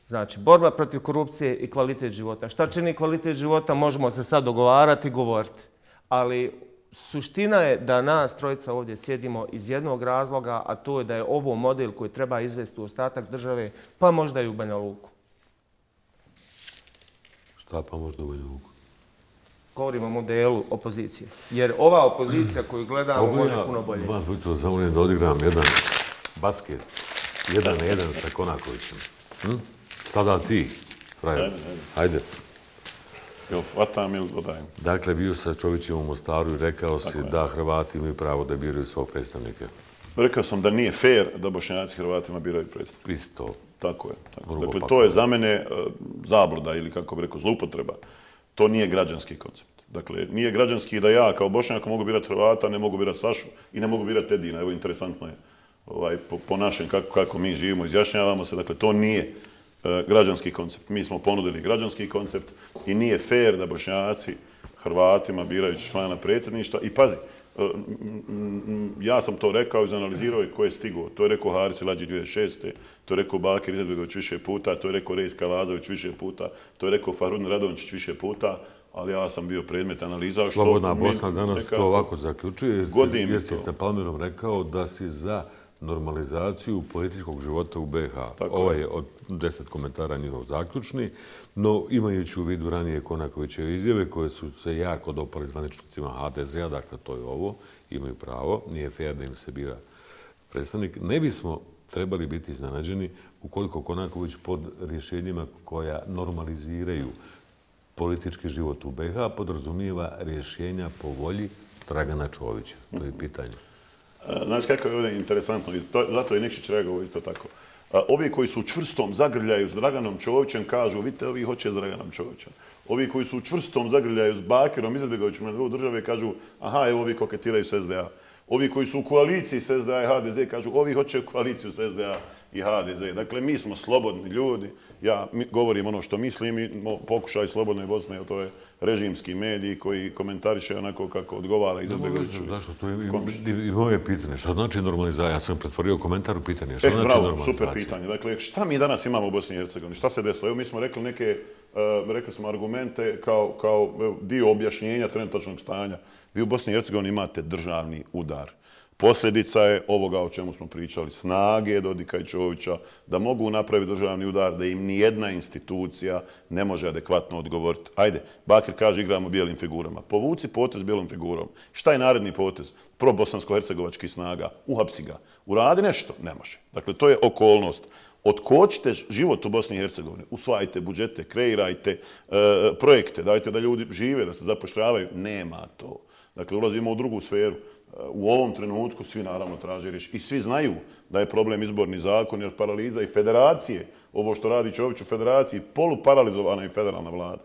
Znači, borba protiv korupcije i kvalitet života. Šta čini kvalitet života, možemo se sad dogovarati i govoriti. Ali suština je da nas trojica ovdje sjedimo iz jednog razloga, a to je da je ovo model koji treba izvesti u ostatak države, pa možda i u Banja Luku. Šta pa možda u Banja Luku? Govorimo o modelu opozicije. Jer ova opozicija koju gledamo može puno bolje. Vas dvojito zamolim da odigram jedan basket, 1-1 sa Konakovićem. Sada ti, frajer. Hajde. Jel hvatam ili dodajem? Dakle, bio sa Čovićem u Mostaru i rekao si da Hrvati imaju pravo da biraju svog predstavnika. Rekao sam da nije fair da Bošnjaci Hrvatima biraju predstavnika. Isto. Tako je. Dakle, to je za mene zabluda ili, kako bi rekao, zloupotreba. To nije građanski koncept. Dakle, nije građanski da ja kao Bošnjak mogu birati Hrvata, ne mogu birati Sašu i ne mogu birati Edina. Evo, interesantno je po našem kako mi živimo, izjašnjavamo se. Dakle, to nije građanski koncept. Mi smo ponudili građanski koncept i nije fair da Bošnjaci Hrvatima birajući člana predsjedništva. I pazi, ja sam to rekao i izanalizirao i ko je stigao. To je rekao Haris Elađi 2006. To je rekao Bakir Izetbegović više puta, to je rekao Rejs Kalazović više puta, to je rekao Farun Radončić više puta, ali ja sam bio predmet analiza. Slobodna Bosna danas to ovako zaključuje, jer si sa Palmerom rekao da si za normalizaciju političkog života u BiH. Ovo je od 10 komentara njihov zaključni, no imajući u vidu ranije Konakovićeve izjave koje su se jako dopali zvaničnicima HDZ-a, dakle to je ovo, imaju pravo, nije fair da im se bira predstavnik, ne bismo trebali biti iznenađeni ukoliko Konaković pod rješenjima koja normaliziraju politički život u BiH podrazumijeva rješenja po volji Dragana Čovića. To je pitanje. Znaš kako je ovdje interesantno, i zato je Nikšić reagovao isto tako. Ovi koji su u čvrstom zagrljaju s Draganom Čovićem kažu, vidite, ovi hoće s Draganom Čovićem. Ovi koji su u čvrstom zagrljaju s Bakirom Izetbegovićem na dvou države kažu, aha, evo ovi koketiraju s SDA. Ovi koji su u koaliciji s SDA i HDZ kažu, ovi hoće koaliciju s SDA i HDZ. Dakle, mi smo slobodni ljudi. Ja govorim ono što mislim i pokušaj Slobodne Bosne, to je režimski mediji koji komentariše onako kako odgovara Izetbegoviću. Zašto? To je i moje pitanje. Šta znači normalizacija? Ja sam pretvorio komentar u pitanje. Šta znači normalizacija? Super pitanje. Dakle, šta mi danas imamo u Bosni i Hercegovini? Šta se desilo? Evo, mi smo rekli rekli smo argumente kao dio objašnjenja trenutačnog stanja. Vi u Bosni i Hercegovini imate državni udar. Posljedica je ovoga o čemu smo pričali, snage Dodika i Čovića, da mogu napraviti državni udar, da im nijedna institucija ne može adekvatno odgovoriti. Ajde, Bakir kaže igramo bijelim figurama. Povuci potez bijelom figurom. Šta je naredni potez? Probosansko-hercegovačkih snaga. Uhapsi ga. Uradi nešto? Ne može. Dakle, to je okolnost. Otkočite život u Bosni i Hercegovini. Usvajajte budžete, kreirajte projekte, dajte da ljudi žive, da se zapošljavaju. Nema to. Dakle, ulazimo u drugu sferu. U ovom trenutku svi naravno traže rješenje. I svi znaju da je problem izborni zakon jer paraliza i federacije, ovo što radi Čović u federaciji, poluparalizovana i federalna vlada.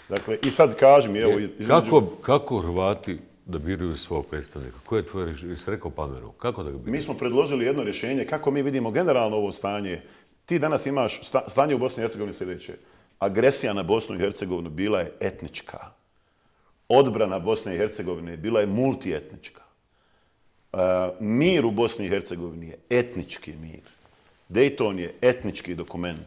Dakle, i sad kažem, evo... Kako Hrvati da biraju svog predstavnika? Koje je tvoje rješenje? Jesi rekao Palmeru? Kako da ga biraju? Mi smo predložili jedno rješenje kako mi vidimo generalno ovo stanje. Ti danas imaš stanje u Bosni i Hercegovini sljedeće. Agresija na Bosnu i Hercegovinu bila je etnička. Odbrana Bosne i Hercegovine bila je multietnička. Mir u Bosni i Hercegovini je etnički mir. Dayton je etnički dokument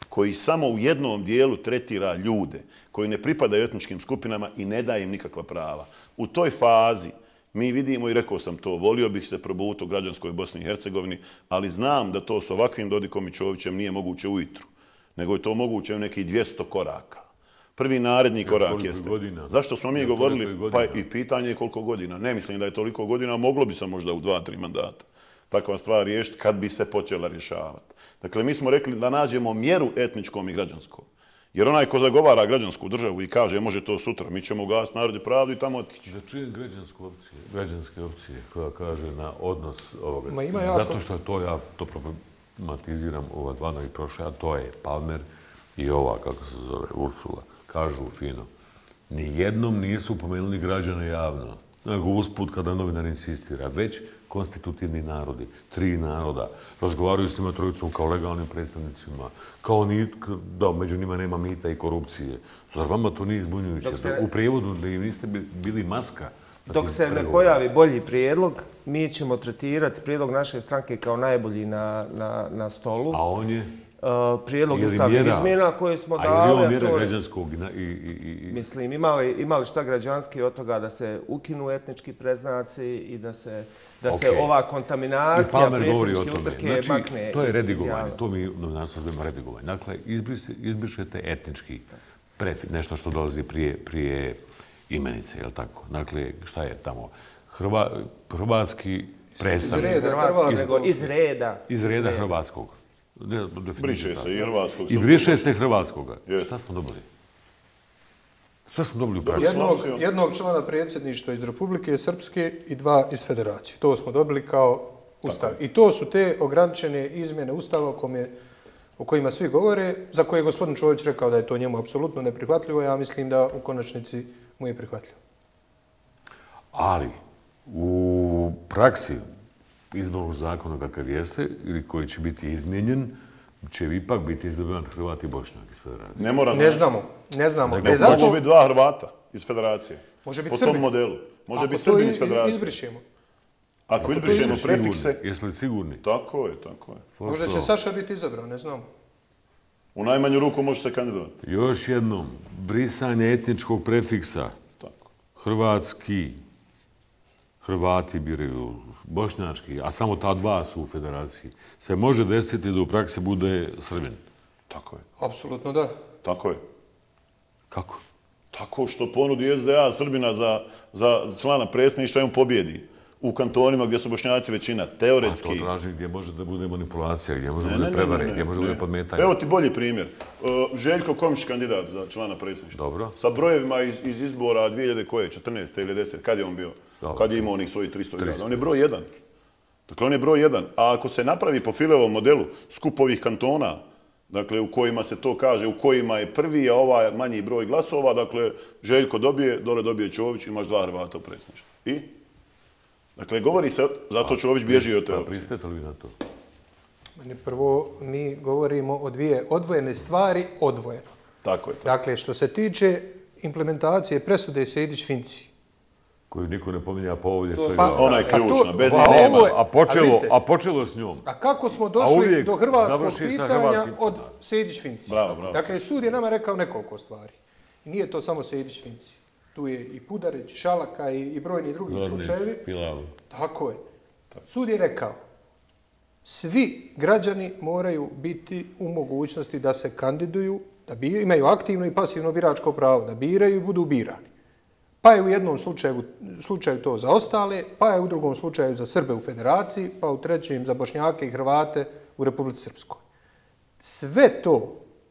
koji samo u jednom dijelu tretira ljude koji ne pripadaju etničkim skupinama i ne daje im nikakva prava. U toj fazi mi vidimo, i rekao sam to, volio bih se probuti u građanskoj Bosni i Hercegovini, ali znam da to s ovakvim Dodikom i Čovićem nije moguće ujutru, nego je to moguće u nekih 200 koraka. Prvi naredni korak jeste. Zašto smo mi govorili, pa i pitanje je koliko godina. Ne mislim da je toliko godina, moglo bi se možda u 2-3 mandata takva stvar riješiti kad bi se počela rješavati. Dakle, mi smo rekli da nađemo mjeru etničkom i građanskom. Jer onaj ko zagovara građansku državu i kaže može to sutra, mi ćemo ugasiti narod i pravdu i tamo otići. Da čujem građanske opcije koja kaže na odnos ovoga. Jako... Zato što to ja to problematiziram ova dva novi prošle, a to je Palmer i ova, kako se zove, Ursula. Kažu fino, nijednom nisu pomenuli građane javno, nego usput kada novinar insistira, već konstitutivni narodi, 3 naroda, razgovaraju s njima trojicom kao legalnim predstavnicima, kao da među njima nema mita i korupcije. Zar vama to nije izbunjujuće? U prijevodu da im niste bili maska? Dok se ne pojavi bolji prijedlog, mi ćemo tretirati prijedlog naše stranke kao najbolji na stolu. A on je? Prijedlog ustavnih izmjena koje smo dali. A je li on mjera građanskog Mislim, imali šta građanski od toga da se ukinu etnički predznaci i da se ova kontaminacija predsjedničke utrke makne. To je redigovanje, to mi novinarstvo zovemo redigovanje. Dakle, izbrišete etnički nešto što dolazi prije imenice, je li tako? Dakle, šta je tamo? Hrvatski predstavnik. Iz reda hrvatskog. Briše se i hrvatskog. I briše se hrvatskoga. Šta smo dobili? Šta smo dobili u praksi? Jednog člana predsjedništva iz Republike Srpske i 2 iz Federacije. To smo dobili kao ustav. I to su te ograničene izmjene ustava o kom je o kojima svi govore, za koje je gospodin Čović rekao da je to njemu apsolutno neprihvatljivo, ja mislim da u konačnici mu je prihvatljivo. Ali u praksi izbornog zakona kakav jeste ili koji će biti izmijenjen, će ipak biti izabran Hrvat i Bošnjak iz federacije. Ne mora Ne znamo. Mogu biti dva Hrvata iz federacije. Može biti po Srbin. tom modelu. Može Ako biti to Srbin iz federacije. izbrišemo. Ako izbrišemo prefikse... Jeste li sigurni? Tako je. Možda će Saša biti izabran, ne znamo. U najmanju ruku može se kandidovati. Još jednom, brisanje etničkog prefiksa. Tako. Hrvatski. Hrvati biraju bošnjački, a samo ta dva su u federaciji. Se može desiti da u praksi bude Srbin. Tako je. Apsolutno da. Tako je. Kako? Tako što ponudi SDA Srbina za člana predsjedništva i on pobjedi. U kantonima gdje su Bošnjaci većina, teoretski. A to traži gdje može da bude manipulacija, gdje može da bude prevare, gdje može da bude podmetanje. Evo ti bolji primjer. Željko Komšić kandidat za člana predsjedništva. Dobro. Sa brojevima iz izbora 2014. ili 10. Kad je on bio? Dobro. Kad je imao onih svojih 300 grada. On je broj 1. Dakle, on je broj 1. A ako se napravi po Filevom modelu skup ovih kantona, dakle, u kojima se to kaže, u kojima je prvi, a ovaj manji broj glasova, dakle, Željko dobije, dole dobije Čović, imaš dva Hrvata u predsjedništvu. I? Dakle, govori se, zato Čović bježi od te opcije. Pristajete li vi na to? Prvo, mi govorimo o dvije odvojene stvari odvojeno. Tako je. Dakle, što se tiče implementacije presude Sejdić-Finci. Koju niko ne pominja, pa ovdje sve Ona je ključna, bez nje ovo nema. je- A počelo s njom. A kako smo došli uvijek do hrvatskog završi sa pitanja hrvatskim od pitanjem. Sejdić-Finci? Bravo. Dakle, sud je nama rekao nekoliko stvari. I nije to samo Sejdić-Finci. Tu je i Pudarić, Šalaka i brojni drugi slučajevi. Pilavu. Tako je. Sud je rekao, svi građani moraju biti u mogućnosti da se kandiduju, da imaju aktivno i pasivno biračko pravo, da biraju i budu birani. Pa je u jednom slučaju to za ostale, pa je u drugom slučaju za Srbe u federaciji, pa u trećem za Bošnjake i Hrvate u Republici Srpskoj.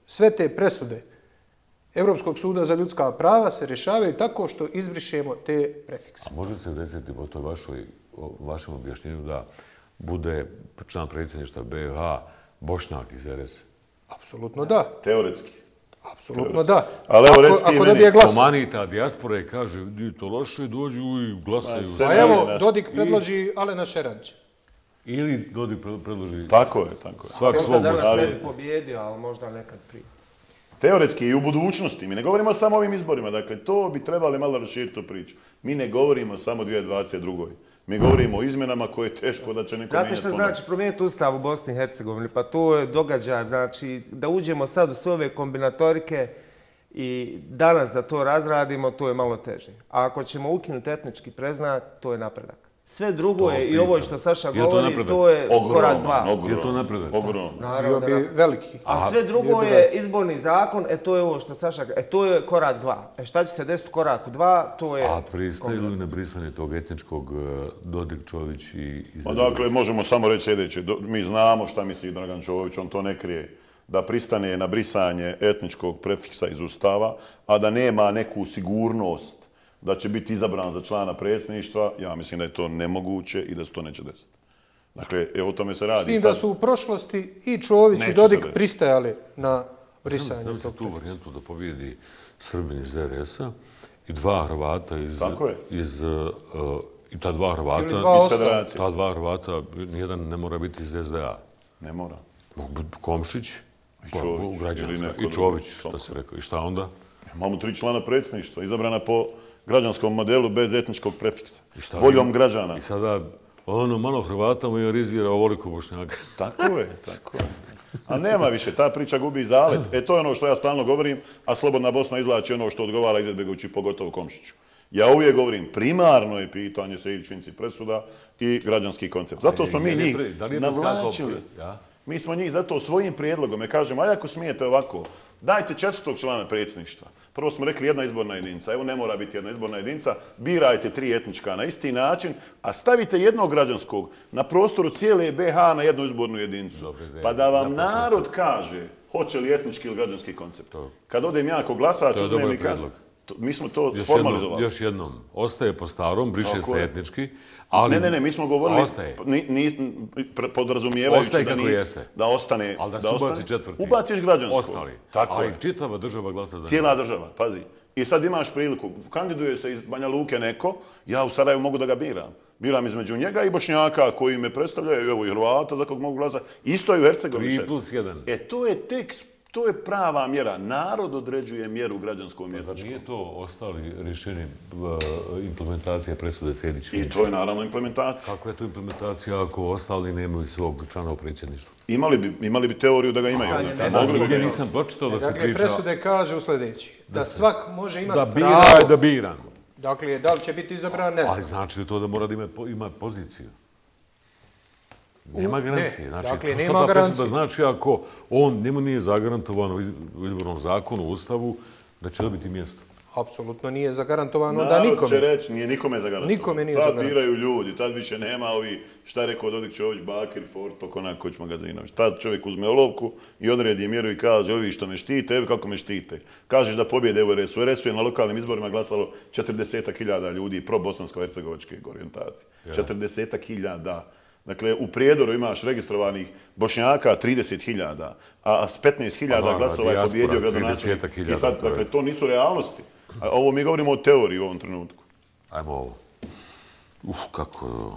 Sve te presude Europskog suda za ljudska prava se rješavaju tako što izbrišemo te prefikse. A može se desiti po toj vašem objašnjenju da bude član predsjedništva BiH Bošnjak iz RS? Apsolutno da. Teoretski. Apsolutno da. Ali evo recite Ako meni, dobije glasove. Pomanita dijaspora i kaže, di to loše, dođu i glasaju. Pa evo, Dodik predloži Alena Šeranća. Ili Dodik predloži Tako je. svak Možda svog danas Bošnjaka. ne bi pobjedio, ali možda nekad prije. Teoretski i u budućnosti. Mi ne govorimo samo o ovim izborima. Dakle, to bi trebali malo raširiti tu priču. Mi ne govorimo samo o 2022. Mi govorimo o izmjenama koje je teško da će neko Znate mijenjati što ponovno. znači promijeniti ustav u Bosni i Hercegovini? Pa to je događaj, znači da uđemo sad u sve ove kombinatorike i danas da to razradimo, to je malo teže. A ako ćemo ukinuti etnički predznak, to je napredak. Sve drugo je, i ovo što Saša govori, to je korak 2. Je to napredak? Ogromno. Bio bi veliki. A sve drugo je izborni zakon, to je ovo što Saša, to je korak 2. Šta će se desiti u koraku 2, to je... A pristaje li na brisanje tog etničkog Dodik, Čović i... Pa dakle, možemo samo reći sljedeće. Mi znamo šta misli Dragan Čović, on to ne krije. Da pristane na brisanje etničkog prefiksa iz Ustava, a da nema neku sigurnost da će biti izabran za člana predsjedništva, ja mislim da je to nemoguće i da se to neće desiti. Dakle, evo o tome se radi. S tim da su u prošlosti i Čović i Dodik pristajali na brisanje Znam tog tu prefiksa. varijantu da pobjedi Srbin iz RS-a i dva Hrvata i ta dva Hrvata... Ili dva ostala. Federacije. Ta dva Hrvata, nijedan ne mora biti iz SDA. Ne mora. Mogu biti Komšić, Čović, građanska, ili neko i Čović, drugo. šta se rekao. I šta onda? Imamo 3 člana predsjedništva, izabrana po građanskom modelu bez etničkog prefiksa. šta Voljom vi- građana. I sada malo Hrvata majorizira ovoliko Bošnjaka. Tako je. A nema više, ta priča gubi zalet. To je ono što ja stalno govorim, a Slobodna Bosna izvlači ono što odgovara Izetbegoviću, pogotovo Komšiću. Ja uvijek govorim, primarno je pitanje Sejdić-Finci presuda i građanski koncept. Zato smo mi njih navlačili. Mi smo njih zato svojim prijedlogom, kažemo, aj ako smijete ovako, dajte 4. člana predsjedništva. Prvo smo rekli jedna izborna jedinica, evo ne mora biti jedna izborna jedinica, birajte 3 etnička na isti način, a stavite jednog građanskog na prostoru cijele BiH na jednu izbornu jedinicu. Pa da vam narod kaže hoće li etnički ili građanski koncept. Kad odem ja kao glasač, uzmem i kažem, Mi smo to sformalizovali. Još jednom, ostaje po starom, briše se etnički, ali... Ne, mi smo govorili, podrazumijevajući da ostane... Ali da se ubaci četvrti. Ubaciš građansko. Ostali. Tako ali je. čitava država glasa za njega. Cijela država, pazi. I sad imaš priliku, kandiduje se iz Banja Luke neko, ja u Sarajevu mogu da ga biram. Biram između njega i Bošnjaka koji me predstavljaju, evo i Hrvata za kog mogu glasati. Isto je u Hercegovini. 3+1. To je prava mjera. Narod određuje mjeru građanskom etničkom. Nije to ostali rješenje implementacije presude Cedić? I to je naravno implementacija. Kako je to implementacija ako ostali nemaju svog člana u predsjedništvu? Imali bi teoriju da ga imaju. Ja nisam pročitao da se priča... Dakle, presude kaže u sljedeći. Da svak može imati pravo... Da bira i da biran. Dakle, da li će biti izabran, ne znam. Ali znači li to da mora da ima poziciju? Nema garancije. Znači, dakle, nema garancije. Znači, ako njemu nije zagarantovano u izbornom zakonu, u Ustavu, da će dobiti mjesto. Apsolutno nije zagarantovano da nikome. Narod će reći, nije nikome zagarantovano. Nikome nije zagarantovano. Tad biraju ljudi, tad više nema ovi, šta je rekao Dodik Čović, Bakir, Fortok, onak Koć Magazinović. Tad čovjek uzme olovku i odredi mjeru i kaže, ovi što me štite, evi kako me štite. Kažeš da pobjede u RS-u. U RS-u je na lokalnim izborima glasalo 40.000 ljudi pro-bosansko-hercegovačke orijentacije. 40.000. Dakle, u Prijedoru imaš registrovanih Bošnjaka 30.000, a s 15.000 glasova je pobjedio gradonačelnik. I sad, dakle, to nisu realnosti. A ovo mi govorimo o teoriji u ovom trenutku. Ajmo ovo. Kako...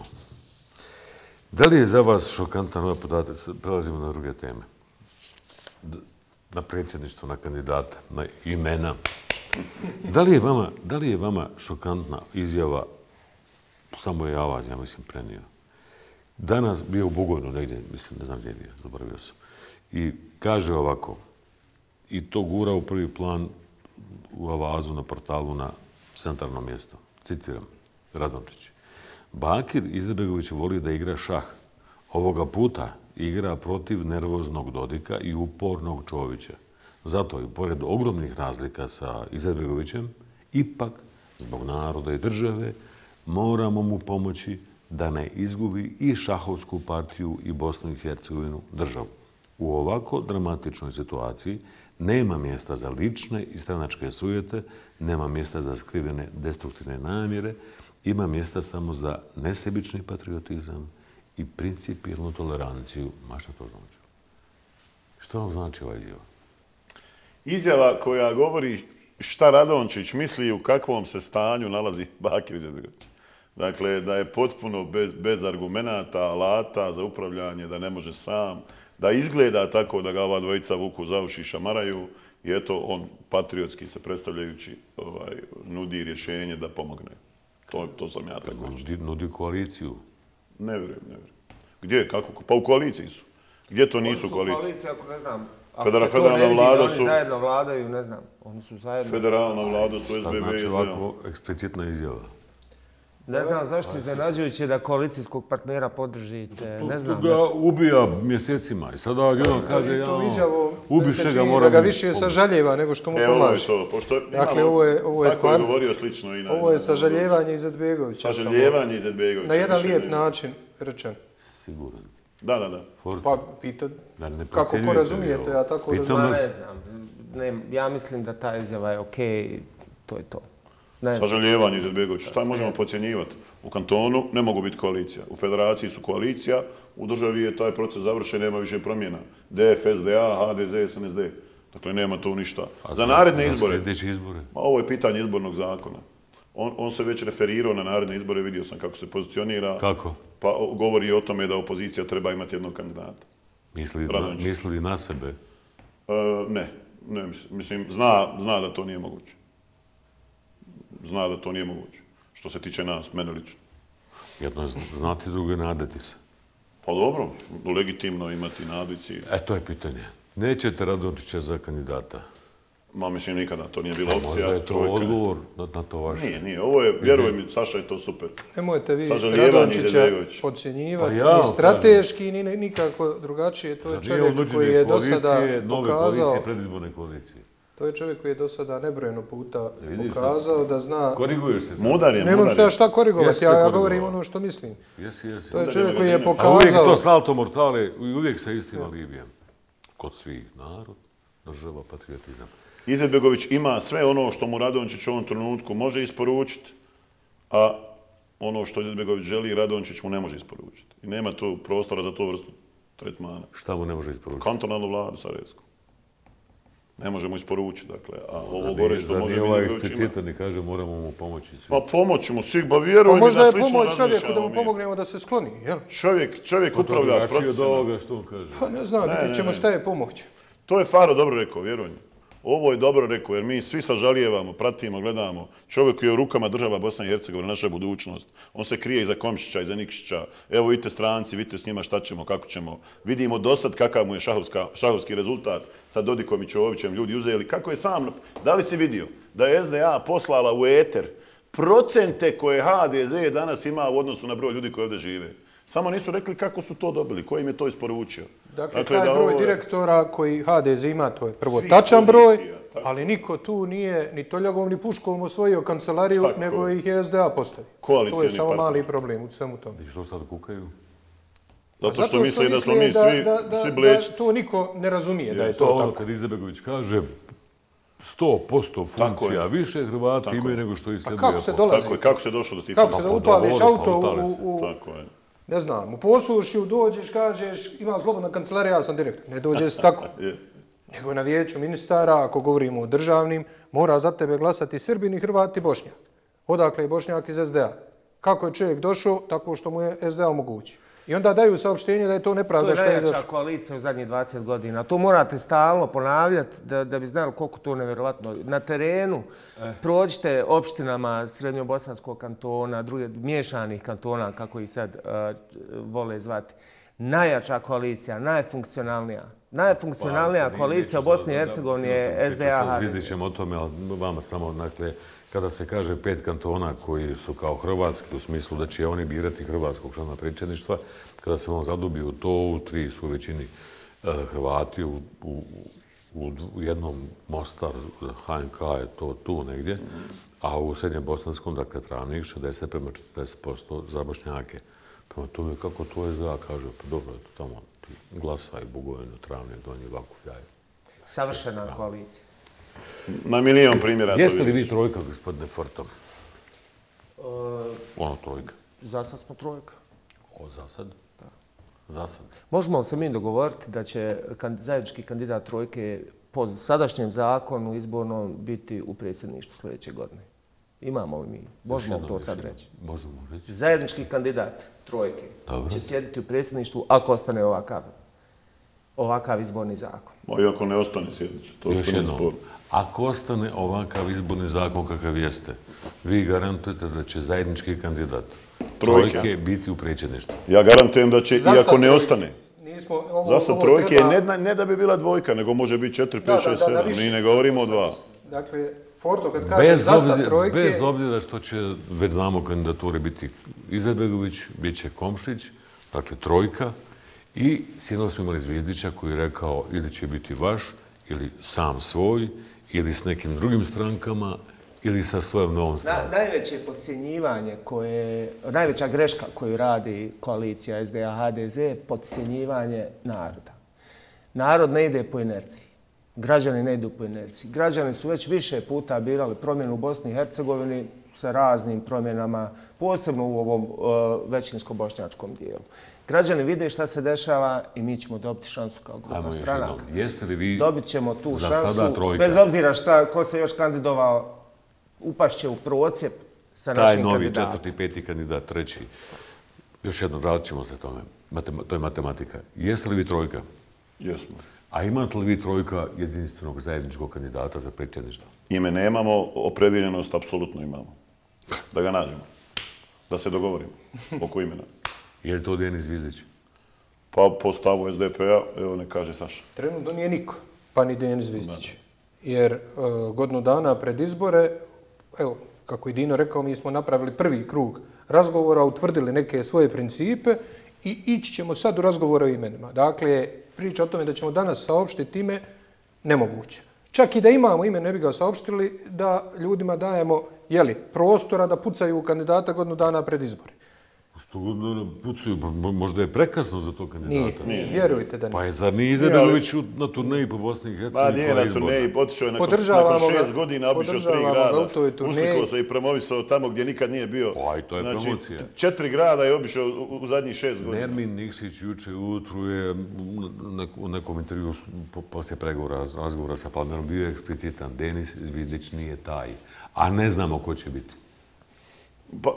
Da li je za vas šokantan ovaj podatak? Prelazimo na druge teme. Na predsjedništvo, na kandidata, na imena. Da li je vama šokantna izjava, samo je Avaz, ja mislim, prenio. Danas bio u Bugojnu negdje, mislim, ne znam gdje je bio, zaboravio sam. I kaže ovako, i to gura u prvi plan u Avazu na portalu na centralno mjesto. Citiram, Radončić. Bakir Izetbegović voli da igra šah. Ovoga puta igra protiv nervoznog Dodika i upornog Čovića. Zato i pored ogromnih razlika sa Izetbegovićem, ipak, zbog naroda i države, moramo mu pomoći da ne izgubi i šahovsku partiju i Bosnu i Hercegovinu državu. U ovako dramatičnoj situaciji nema mjesta za lične i stranačke sujete, nema mjesta za skrivene destruktivne namjere, ima mjesta samo za nesebični patriotizam i principijelnu toleranciju. Ma što to znači? Što vam znači ova izjava? Izjava koja govori šta Radončić misli u kakvom se stanju nalazi Bakir Izetbegović. Dakle, da je potpuno bez argumenata, alata za upravljanje, da ne može sam, da izgleda tako da ga ova dvojica vuku za uši i šamaraju i eto, on patriotski se predstavljajući nudi rješenje da pomogne. To sam ja tako reći. Nudi koaliciju? Ne vjerujem. Gdje? Kako? Pa u koaliciji su. Gdje to nisu koalicije? Oni su koalicija, ako ne znam. Federalna vlada su... Oni zajedno vladaju, ne znam. Oni su zajedno... Federalna vlada su SBB i Šta znači ovako eksplicitna izjava? Ne znam zašto iznenađujuće da koalicijskog partnera podržite, ne znam. To ga ubija mjesecima i sada on kaže, ubiše ga, mora... Da ga više sažaljeva nego što mu pomaže. Ovo je to, pošto dakle, ovo je tako je govorio slično i na... Ovo je sažaljevanje Izetbegovića. Sažaljevanje Izetbegovića. Na jedan lijep način rečen. Siguran. Da. Pa pita kako ko razumijete, ja tako razumijem. Ne znam, ja mislim da ta izjava je okej, to je to. Sažaljevanje Izetbegovića. Šta možemo podcjenjivati? U kantonu ne mogu biti koalicija. U federaciji su koalicija, u državi je taj proces završen, nema više promjena. DF, SDA, HDZ, SNSD. Dakle, nema tu ništa. Za naredne izbore... Sljedeće izbore? Ovo je pitanje izbornog zakona. On se već referirao na naredne izbore, vidio sam kako se pozicionira. Kako? Pa govori o tome da opozicija treba imati jednog kandidata. Misli li na sebe? Ne, mislim, zna da to nije moguće. Zna da to nije moguće. Što se tiče nas, mene lično. Jedno je znati, drugo je nadati se. Pa dobro, legitimno imati nadici. To je pitanje. Nećete Radončića za kandidata? Mislim, nikada. To nije bila opcija. Možda je to odgovor na to vaše. Nije. Ovo je, vjeruj mi, Saša je to super. Nemojte vi Radončića podcjenjivati, ni strateški, ni nikako drugačije. To je čovjek koji je do sada nove koalicije, predizborne koalicije. To je čovjek koji je do sada nebrojeno puta pokazao da zna... Koriguješ se. Mudar je. Nemam se šta korigovati, ja govorim ono što mislim. Jesi. To je čovjek koji je pokazao... A uvijek to salto mortale, uvijek sa istim alibijom. Kod svih narod, država, patriotizam. Izetbegović ima sve ono što mu Radončić u ovom trenutku može isporučiti, a ono što Izetbegović želi, Radončić mu ne može isporučiti. I nema tu prostora za tu vrstu tretmana. Šta mu ne može isporučiti? Kantonalnu vladu Sarajevsku. Ne možemo isporučiti, dakle. A ovo gore što može Nije ovaj Izetbegović ima. eksplicitan i kaže moramo mu pomoći svi. Pa pomoći mu svi, ba vjeruj mi Možda da je slično pomoć čovjeku da razmišljamo mu mi. pomognemo da se skloni, jel? Čovjek upravlja Drugačije od procesima. ovoga što on kaže. Pa ne znam, vidjet ćemo šta je pomoć. To je Faro dobro rekao, vjeruj mi. Ovo je dobro rekao, jer mi svi sažalijevamo, pratimo, gledamo. Čovjek je u rukama država Bosna i Hercegovina, naša budućnost. On se krije iza Komšića, iza Nikšića. Evo vidite stranci, vidite s njima šta ćemo, kako ćemo. Vidimo dosad kakav mu je šahovski rezultat sa Dodikom i Čovićem. Ljudi uzeli. Kako je sam, da li si vidio da je SDA poslala u eter procente koje HDZ danas ima u odnosu na broj ljudi koji ovdje žive? Samo nisu rekli kako su to dobili, ko im je to isporučio. Dakle, taj broj direktora koji HDZ ima, to je prvo tačan broj, ali niko tu nije ni toljagom ni puškom osvojio kancelariju, nego ih je SDA postavio. To je samo mali problem u svemu tome. I što sad kukaju? Zato što misle da smo mi svi blečici. To niko ne razumije da je to tako. Kad Izetbegović kaže 100% funkcija više Hrvati imaju nego što i Srbija. Kako se dolazi? Kako se došlo do tih Kako se da upališ auto u Tako je. ne znam, u Posušju dođeš, kažeš ima slobodna kancelarija, ja sam direktor. Ne dođe se tako. Nego na vijeću ministara, ako govorimo o državnim, mora za tebe glasati Srbin i Hrvat i Bošnjak. Odakle je Bošnjak iz SDA? Kako je čovjek došao? Tako što mu je SDA omogućio. I onda daju saopštenje da je to nepravda što je došlo. To je najjača koalicija u zadnjih 20 godina. To morate stalno ponavljati da bi znali koliko to nevjerovatno. Na terenu prođite opštinama Srednjobosanskog kantona, druge miješanih kantona, kako ih sad vole zvati. Najjača koalicija, najfunkcionalnija koalicija u Bosni i Hercegovini je SDA. Vidjet ćemo o tome, ali vama samo, dakle, kada se kaže 5 kantona koji su kao hrvatski, u smislu da će oni birati hrvatskog člana predsjedništva, kada se on zadubi u to, u 3 su u većini Hrvati, u jednom Mostar, HNK je to tu negdje, a u Srednjebosanskom, dakle, Travnik, 60 prema 40% za Bošnjake. Prema tome, kako to SDA kaže, pa dobro, tamo ti glasaj, Bugojno, Travnik, Donji, Vakuf, Jaje. Savršena koalicija. Na milion primjera to vidiš. Jeste li vi trojka, gospodine Fortom? Ono trojka. Za sad smo trojka. Za sad? Da. Za sad. Možemo se mi dogovoriti da će zajednički kandidat trojke po sadašnjem zakonu izbornom biti u predsjedništvu sljedeće godine. Imamo li mi? Možemo li to sad reći? Možemo reći. Zajednički kandidat trojke će sjediti u predsjedništvu ako ostane ovakav izborni zakon. I ako ne ostane sjednić, to što ne sporo. Ako ostane ovakav izborni zakon kakav jeste, vi garantujete da će zajednički kandidat trojke biti u predsjedništvu? Ja garantujem da će, i ako ne ostane. Za sad trojke je ne da bi bila dvojka, nego može biti 4, 5, 6, 7. Mi ne govorimo o 2. Dakle, Forto kad kaže za sad trojke... Bez obzira što će, već znamo kandidature biti Izetbegović, bit će Komšić, dakle trojka, i sjedno smo imali Zvizdića koji je rekao ili će biti vaš, ili sam svoj, ili s nekim drugim strankama, ili sa svojom novom strankom. Najveće podcjenjivanje najveća greška koju radi koalicija SDA-HDZ je podcjenjivanje naroda. Narod ne ide po inerciji. Građani ne idu po inerciji. Građani su već više puta birali promjenu u Bosni i Hercegovini sa raznim promjenama, posebno u ovom većinsko-bošnjačkom dijelu. Građani vide šta se dešava i mi ćemo dobiti šansu kao grupa stranaka. Jeste li vi dobit ćemo tu za šansu, sada trojka? Bez obzira ko se još kandidovao, upašće u procjep sa našim kandidatom. Taj novi 4., 5. kandidat, 3. Još jedno, vratit ćemo se tome. To je matematika. Jeste li vi trojka? Jesmo. A imate li vi trojka jedinstvenog zajedničkog kandidata za predsjedništvo? Ime nemamo, opredjeljenost apsolutno imamo. Da ga nađemo. Da se dogovorimo oko imena. Je li to Denis Zvizdić? Pa po stavu SDP-a, evo ne kaže Saša. Trenutno nije niko, pa ni Denis Zvizdić. Jer godinu dana pred izbore, evo, kako je Dino rekao, mi smo napravili prvi krug razgovora, utvrdili neke svoje principe i ići ćemo sad u razgovore o imenima. Dakle, priča o tome da ćemo danas saopštiti ime, nemoguće. Čak i da imamo ime, ne bi ga saopštili, da ljudima dajemo prostora da pucaju u kandidata godinu dana pred izbore. Što pucuju, možda je prekasno za to kandidata. Nije, vjerujte da nije. Pa je zar nije Izetbegović na turneji po Bosni i Hercegovini? Nije na turneji, otišao je nakon 6 godina, obišao 3 grada, uslikao se i promovisao tamo gdje nikad nije bio. Pa i to je promocija. 4 grada je obišao u zadnjih 6 godina. Nermin Nikšić juče ujutru je u nekom intervju poslije razgovora sa Palmerom bio eksplicitan. Denis Zvizdić nije taj, a ne znamo ko će biti.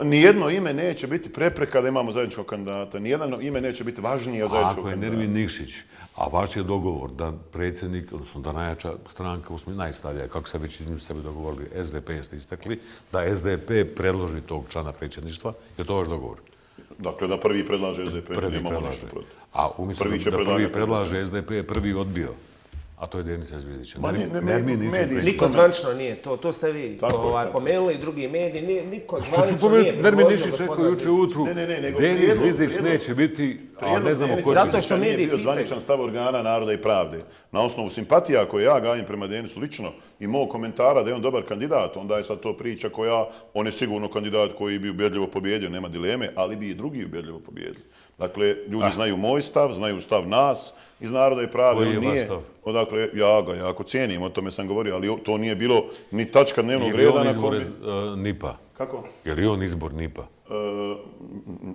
Nijedno ime neće biti prepreka da imamo zajedničkog kandidata. Nijedno ime neće biti važnije od zajedničkog kandidata. Ako je Nermin Nikšić, a vaš je dogovor da predsjednik, odnosno da najjača stranka, najstarija, kako se već između sebe dogovorili, SDP ste istakli, da SDP predloži tog člana predsjedništva, je to vaš dogovor? Dakle, da prvi predlaže SDP, nemamo ništa protiv. A umjesto da prvi predlaže SDP, prvi odbio. A to je Denisa Zvizdića. Niko zvančno nije. To ste vi pomenuli, drugi mediji. Niko zvančno nije. Nermin Nikšić rekao juče ujutru, Denis Zvizdić neće biti, a ne znamo ko će biti. Zato što nije bio zvaničan stav organa Naroda i pravde. Na osnovu simpatija koje ja gajim prema Denisu lično i mog komentara da je on dobar kandidat, onda je sad to priča koja, on je sigurno kandidat koji bi ubjedljivo pobjedio, nema dileme, ali bi i drugi ubjedljivo pobjedili. Dakle, ljudi znaju moj stav, znaju stav nas iz Naroda i pravde. Koji je vaš stav? Dakle, ja ga jako cijenim, o tome sam govorio, ali to nije bilo ni tačka dnevnog reda na kom bi... NIP-a? Kako? Je li on izbor NIP-a?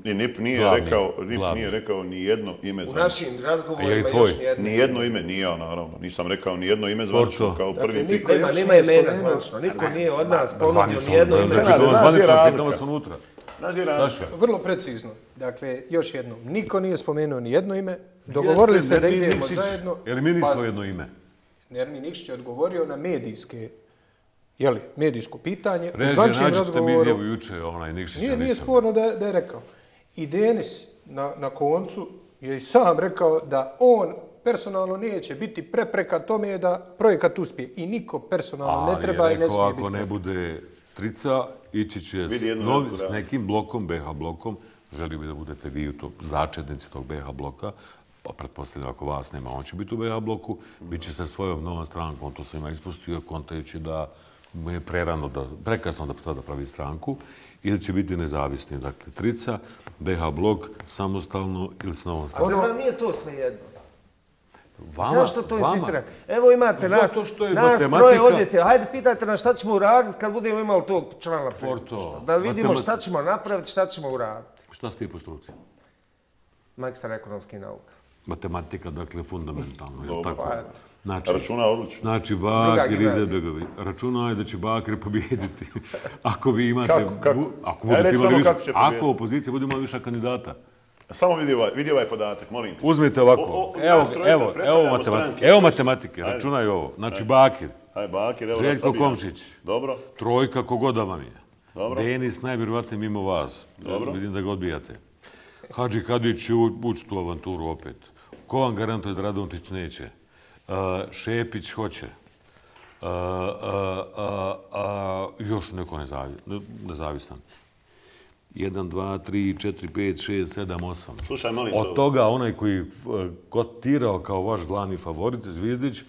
NIP nije rekao ni jedno ime zvanično. U našim razgovorima još nijedno. Ni jedno ime, nije ja naravno. Nisam rekao ni jedno ime zvanično kao prvi tik. Nima imena zvanično. Niko nije od nas ponudio ni jedno ime. Zvanično. Vrlo precizno. Dakle, još jednom, niko nije spomenuo ni jedno ime, dogovorili se da idemo zajedno. Jel mi nismo jedno ime? Nermin Nikšić je odgovorio na medijsko pitanje. Režije, nađite mi izjavu juče, Nikšića nisam. Nije sporno da je rekao. I Denis na koncu je i sam rekao da on personalno neće biti prepreka tome da projekat uspije. I niko personalno ne treba i ne smije biti. Ako ne bude trica, ići će s nekim blokom, BH blokom, želio bi da budete vi začetnici tog BH bloka, pa pretpostavljam ako vas nema, on će biti u BH bloku, bit će sa svojom novom strankom, to sam ima ispustio, kontajući da mu je prekasno da tada pravi stranku, ili će biti nezavisni. Dakle, trica, BH blok, samostalno ili s novom strankom. A zar nije to sve jedno? Zašto to insistirate? Evo imate nas troje ovdje se. Hajde pitajte nas šta ćemo uraditi kad budemo imali tog člana predsjedništva. Da vidimo šta ćemo napraviti, šta ćemo uraditi. Šta ste po struci? Magistar ekonomskih nauka. Matematika, dakle, fundamentalno, je li tako? Računa odlično. Znači, Bakir Izetbegović. Računaj da će Bakir pobijediti. Ako vi imate... Ako opozicija bude imala više kandidata. Samo vidi ovaj podatak, molim te. Uzmite ovako. Evo matematike, računaj ovo. Znači, Bakir, Željko Komšić, trojka kogoda vam je. Denis najvjerovatnije mimo vas. Vidim da ga odbijate. Hadži Kadić će ući tu avanturu opet. Ko vam garantuje da Radončić neće? Šepić hoće. Još neko nezavisan. 1, 2, 3, 4, 5, 6, 7, 8. Slušaj, molim te. Od toga onaj koji kotirao kao vaš glavni favorit, Zvizdić,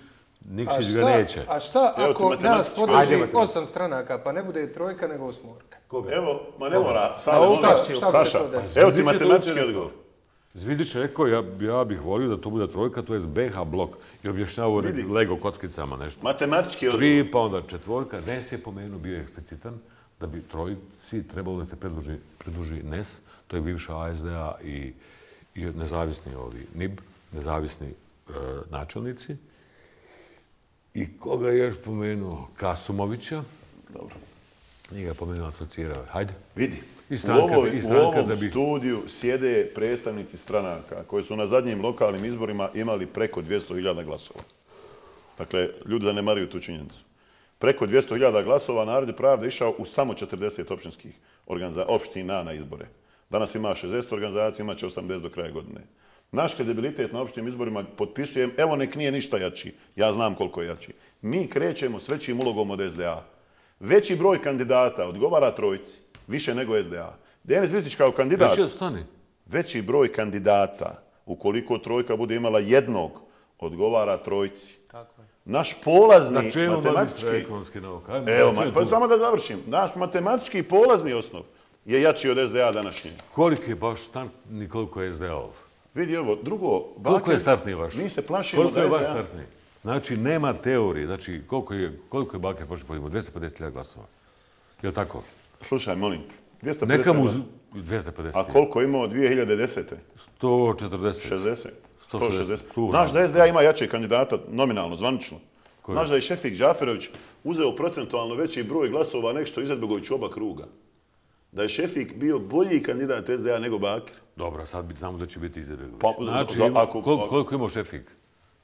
Nikšić ga neće. A šta ako nas podrži 8 stranaka, pa ne bude trojka nego osmorka? Evo, ma ne mora. Saša, evo ti matematički odgovor. Zvizdić je rekao, ja bih volio da to bude trojka, to je BH blok. I objašnjavao Lego kockicama nešto. Matematički odgovor. 3, pa onda 4. NES je pomenuo, bio je eksplicitan, da bi trojci trebalo da se predloži NES, to je bivša ASDA i nezavisni NIB, nezavisni načelnici. I koga je još pomenuo? Kasumovića. Dobro. Nije ga pomenuo, asocirao. Hajde. Vidi. U ovom studiju sjede predstavnici stranaka koji su na zadnjim lokalnim izborima imali preko 200.000 glasova. Dakle, ljudi zanemaruju tu činjenicu. Preko 200.000 glasova Narod i pravda išao u samo 40 opštinskih opština na izbore. Danas ima 60 organizacija, imaće 80 do kraja godine. Naš kredibilitet na opštim izborima potpisujem, evo nek nije ništa jači. Ja znam koliko je jači. Mi krećemo s većim ulogom od SDA. Veći broj kandidata odgovara trojci, više nego SDA. Denis Zvizdić kao kandidat... Veći broj kandidata, ukoliko trojka bude imala jednog, odgovara trojci. Naš polazni matematički... Evo, samo da završim. Naš matematički polazni osnov je jači od SDA današnje. Koliki je baš startni, koliko je SDA-ov? Vidi ovo, drugo... Koliko je startni vaš? Mi se plašimo koliko je da vaš SDA... startni? Znači, nema teorije. Znači, koliko je Bakir prošli put imao? 250.000 glasova. Je li tako? Slušaj, molim te. 250 Neka mu... glasova. 250. A koliko je imao 2010. 140. 60. 160. 160. Znaš da SDA ima jačeg kandidata, nominalno, zvanično. Znaš da je Šefik Džaferović uzeo procentualno veći broj glasova nego što Izetbegović u oba kruga. Da je Šefik bio bolji kandidat SDA nego Bakir. Dobro, sad znamo da će biti Izetbegović. Pa, znači, koliko imao Šefik?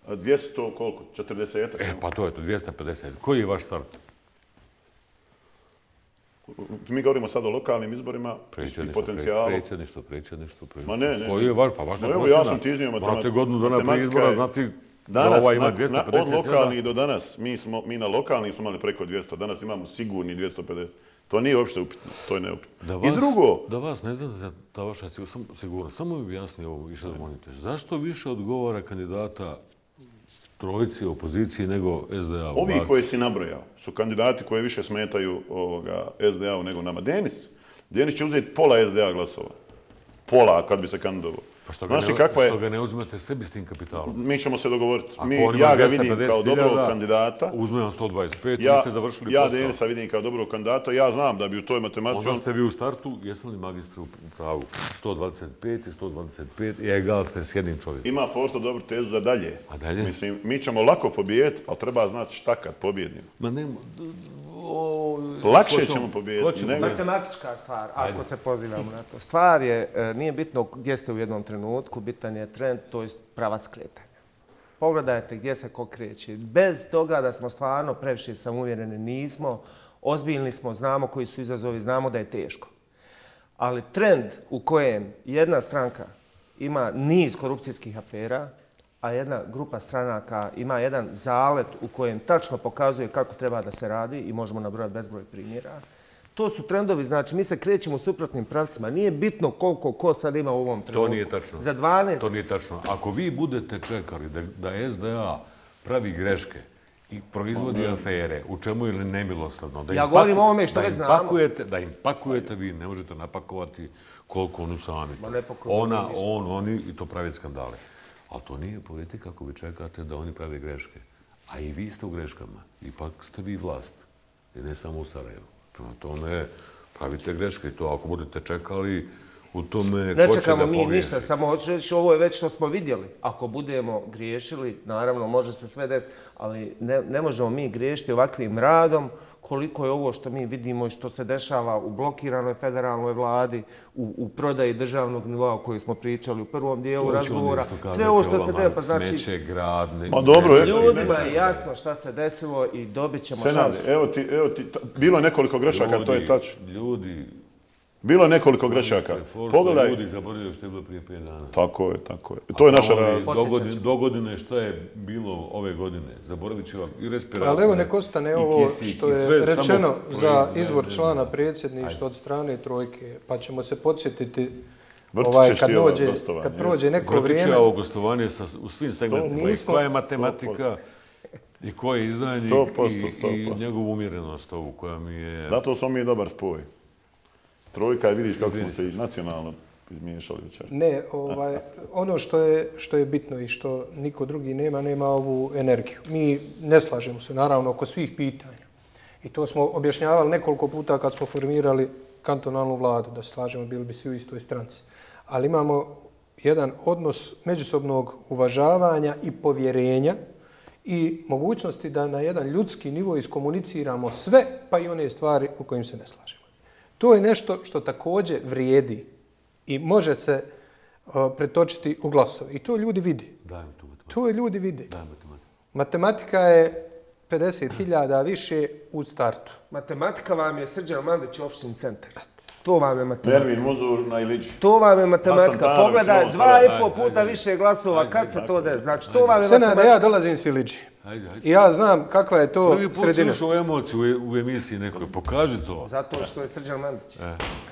200, koliko? 40. Pa to je to, 250. Koji je vaš start? Mi govorimo sad o lokalnim izborima i potencijalu. Predsjedništvo. Ma ne. Koji je vaš, pa vaša procena. Evo, ja sam ti iznio matematiku. Znate godinu dana prije izbora, znati da ova ima 250. Od lokalnih do danas, mi na lokalnih smo imali preko 200, danas imamo sigurni 250. To nije uopšte upitno, to je neupitno. I drugo... Da vas ne znam za ta vaša sigurnost, samo mi objasni ovo više da monite. Zašto više odgovara kandidata trojici opozicije nego SDA? Ovi koji si nabrojao su kandidati koji više smetaju SDA-u nego nama. Denis će uzeti pola SDA glasova. Pola kad bi se kandidovao. Pa što ga ne uzimate sebi s tim kapitalom? Mi ćemo se dogovoriti. Ja ga vidim kao dobrog kandidata. Uzmem 125, vi ste završili posao. Ja Denisa vidim kao dobrog kandidata. Ja znam da bi u toj matematici... Onda ste vi u startu, jesam li magistri u pravu? 125 i 125 i egal ste s jednim čovjekom. Ima Forsto dobru tezu za dalje. A dalje? Mislim, mi ćemo lako pobijediti, ali treba znati šta kad pobjedimo. Ma nema... Lakše ćemo pobijediti. Matematička stvar, ako se pozivamo na to. Stvar je, nije bitno gdje ste u jednom trenutku, bitan je trend, to je pravac kretanja. Pogledajte gdje se ko kreće. Bez toga da smo stvarno previše samouvjereni nismo, ozbiljni smo, znamo koji su izazovi, znamo da je teško. Ali trend u kojem jedna stranka ima niz korupcijskih afera, a jedna grupa stranaka ima jedan zalet u kojem tačno pokazuje kako treba da se radi i možemo nabrojati bezbroj primjera. To su trendovi, znači mi se krećemo u suprotnim pravcima. Nije bitno koliko ko sad ima u ovom trenutku. To nije tačno. Za 12... To nije tačno. Ako vi budete čekali da SDA pravi greške i proizvodi afere, u čemu je nemilosrdno, ja govorim o ovome što već znamo. Da im pakujete, vi ne možete napakovati koliko oni sami. Oni i to pravi skandale. Ali to nije politika ako vi čekate da oni prave greške. A i vi ste u greškama. Ipak ste vi vlast. I ne samo u Sarajevu. Prema tome, pravite greške. I to ako budete čekali u tome ne čekamo mi ništa, samo hoću reći ovo je već što smo vidjeli. Ako budemo griješili, naravno može se sve desiti, ali ne možemo mi griješiti ovakvim radom koliko je ovo što mi vidimo i što se dešava u blokiranoj federalnoj vladi, u prodaji državnog nivoa o kojoj smo pričali u prvom dijelu razgovora. Sve ovo što se dešava, pa znači... Smeće, gradni... Ljudima je jasno šta se desilo i dobit ćemo šansu. Evo ti, bilo je nekoliko grešaka, to je tačno. Ljudi... Bilo je nekoliko grešaka. Pogledaj. Ljudi zaboravljaju što je bilo prije 5 dana. Tako je. To je naša razlika. Dogodine što je bilo ove godine. Zaboravit ću vam i respirator. Ali evo nek ostane ovo što je rečeno za izbor člana predsjedništva od strane trojke. Pa ćemo se podsjetiti kad prođe neko vrijeme. Vrtit ću ja ovo gostovanje u svim segmentima. I koja je matematika i koji je izdajnik i njegovu umjerenost ovu koja mi je... Zato smo mi dobar spoj. Trojka, vidiš kako smo se i nacionalno izmiješali večer. Ne, ono što je bitno i što niko drugi nema ovu energiju. Mi ne slažemo se, naravno, oko svih pitanja. I to smo objašnjavali nekoliko puta kad smo formirali kantonalnu vladu, da se slažemo, bili bi svi u istoj stranci. Ali imamo jedan odnos međusobnog uvažavanja i povjerenja i mogućnosti da na jedan ljudski nivo iskomuniciramo sve, pa i one stvari u kojim se ne slažemo. To je nešto što također vrijedi i može se pretočiti u glasove. I to ljudi vidi. To je ljudi vidi. Matematika je 50.000 više u startu. Matematika vam je Srđan Mandić opštini centar. To vam je matematika. Nervin Muzur na Iliđi. To vam je matematika. Pogledaj, 2,5 puta više glasova. Kad se to de? Znači, to vam je matematika. Senada, ja dolazim iz Iliđi. I ja znam kakva je to sredina. Prvi put slušao emociju u emisiji nekoj. Pokaži to. Zato što je Srđan Mandić.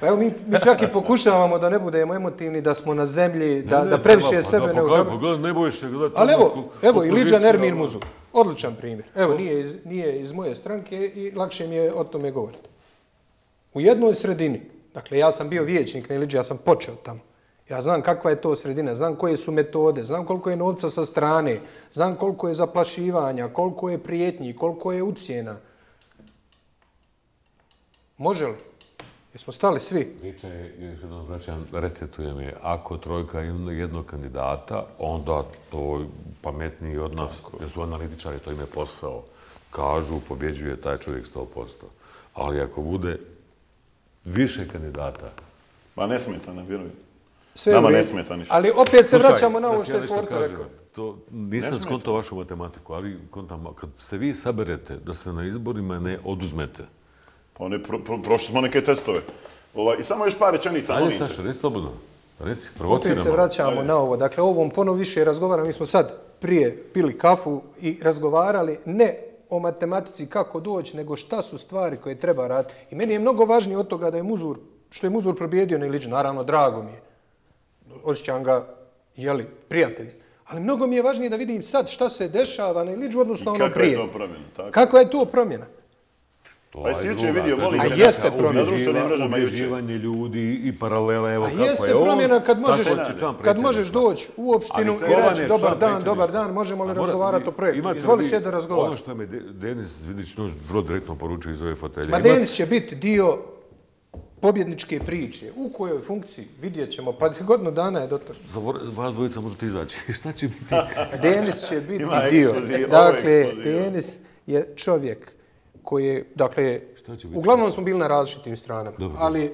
Pa evo, mi čak i pokušavamo da ne budemo emotivni, da smo na zemlji, da previše sebe ne ugrabimo. Pogledaj, ne bojiš se gledati. Ali evo, Iliđa Nermin Muzur. Odličan primjer. Evo, nije iz moje stranke i lakše mi je o tome govoriti. U jednoj sredini Dakle, ja sam bio vijećnik na Iliđi, ja sam počeo tamo. Ja znam kakva je to sredina, znam koje su metode, znam koliko je novca sa strane, znam koliko je zaplašivanja, koliko je prijetnji, koliko je ucjena. Može li? Jesmo stali svi? Priča je, još jednom vraćam, resetujem je, ako trojka ima jednog kandidata, onda to pametniji od nas, jer su analitičari, to im je posao, kažu, pobjeđuje taj čovjek 100%. Ali ako bude više kandidata... Ma ne smeta nam, vjerujem. Sve Nama u redu. ne smeta ništa. Ali opet se vraćamo na ovo Znači, što je nešto Forte kažem, rekao. to nisam skontao vašu matematiku, ali kad se vi saberete da se na izborima ne oduzmete. Pa prošli smo neke testove. I samo još par rečenica. Ajde, Saša, reci slobodno. Reci, Opet provociramo. se vraćamo na ovo. Dakle, o ovom ponovo više razgovaramo. Mi smo sad prije pili kafu i razgovarali ne o matematici kako doći, nego šta su stvari koje treba raditi. I meni je mnogo važnije od toga da je Muzur, što je Muzur probjedio na Iliđu. Naravno, drago mi je. Osjećam ga, prijatelj. Ali mnogo mi je važnije da vidim sad šta se dešava na Iliđu, odnosno ono prije. Kakva je to promjena? Kakva je to promjena? Pa jesi jučer vidio, molim te, jeste promjena. na društvenim mrežama jučer. Ubježivanje ljudi i paralela, evo kako je on. A jeste promjena kad možeš Pa doći u opštinu i reći dobar dan, možemo li razgovarati o projektu. Izvoli sjeti da razgovarati. Ono što mi Denis Vidić vrlo direktno poručuje iz ove fotelje. Ma Denis će biti dio pobjedničke priče. U kojoj funkciji vidjet ćemo, pa godinu dana je do toga. Za vas dvojica možete izaći. Šta će biti? Denis će biti Ima dio. ekskluzija, Dakle, Denis je čovjek koji je, dakle, uglavnom smo bili na različitim stranama, ali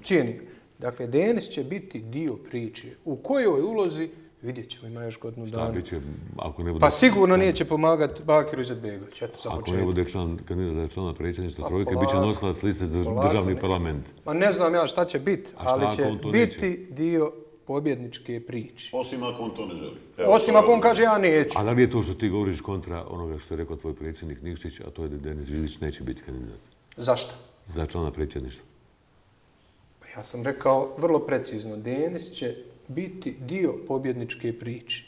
cijenim. Dakle, Denis će biti dio priče. U kojoj ulozi vidjet ćemo, ima još godinu dana. Pa sigurno neće pomagati Bakiru Izetbegović. Ako ne bude kandidat člana predsjedništva trojke, bit će nosilac liste državni parlament. Ma ne znam ja šta će biti, ali će biti dio pobjedničke priče. Osim ako on to ne želi. Osim ako on kaže ja neću. A da li je to što ti govoriš kontra onoga što je rekao tvoj predsjednik Nikšić, a to je da Denis Vidić neće biti kandidat? Zašto? Za člana predsjedništva. Pa ja sam rekao vrlo precizno, Denis će biti dio pobjedničke priče.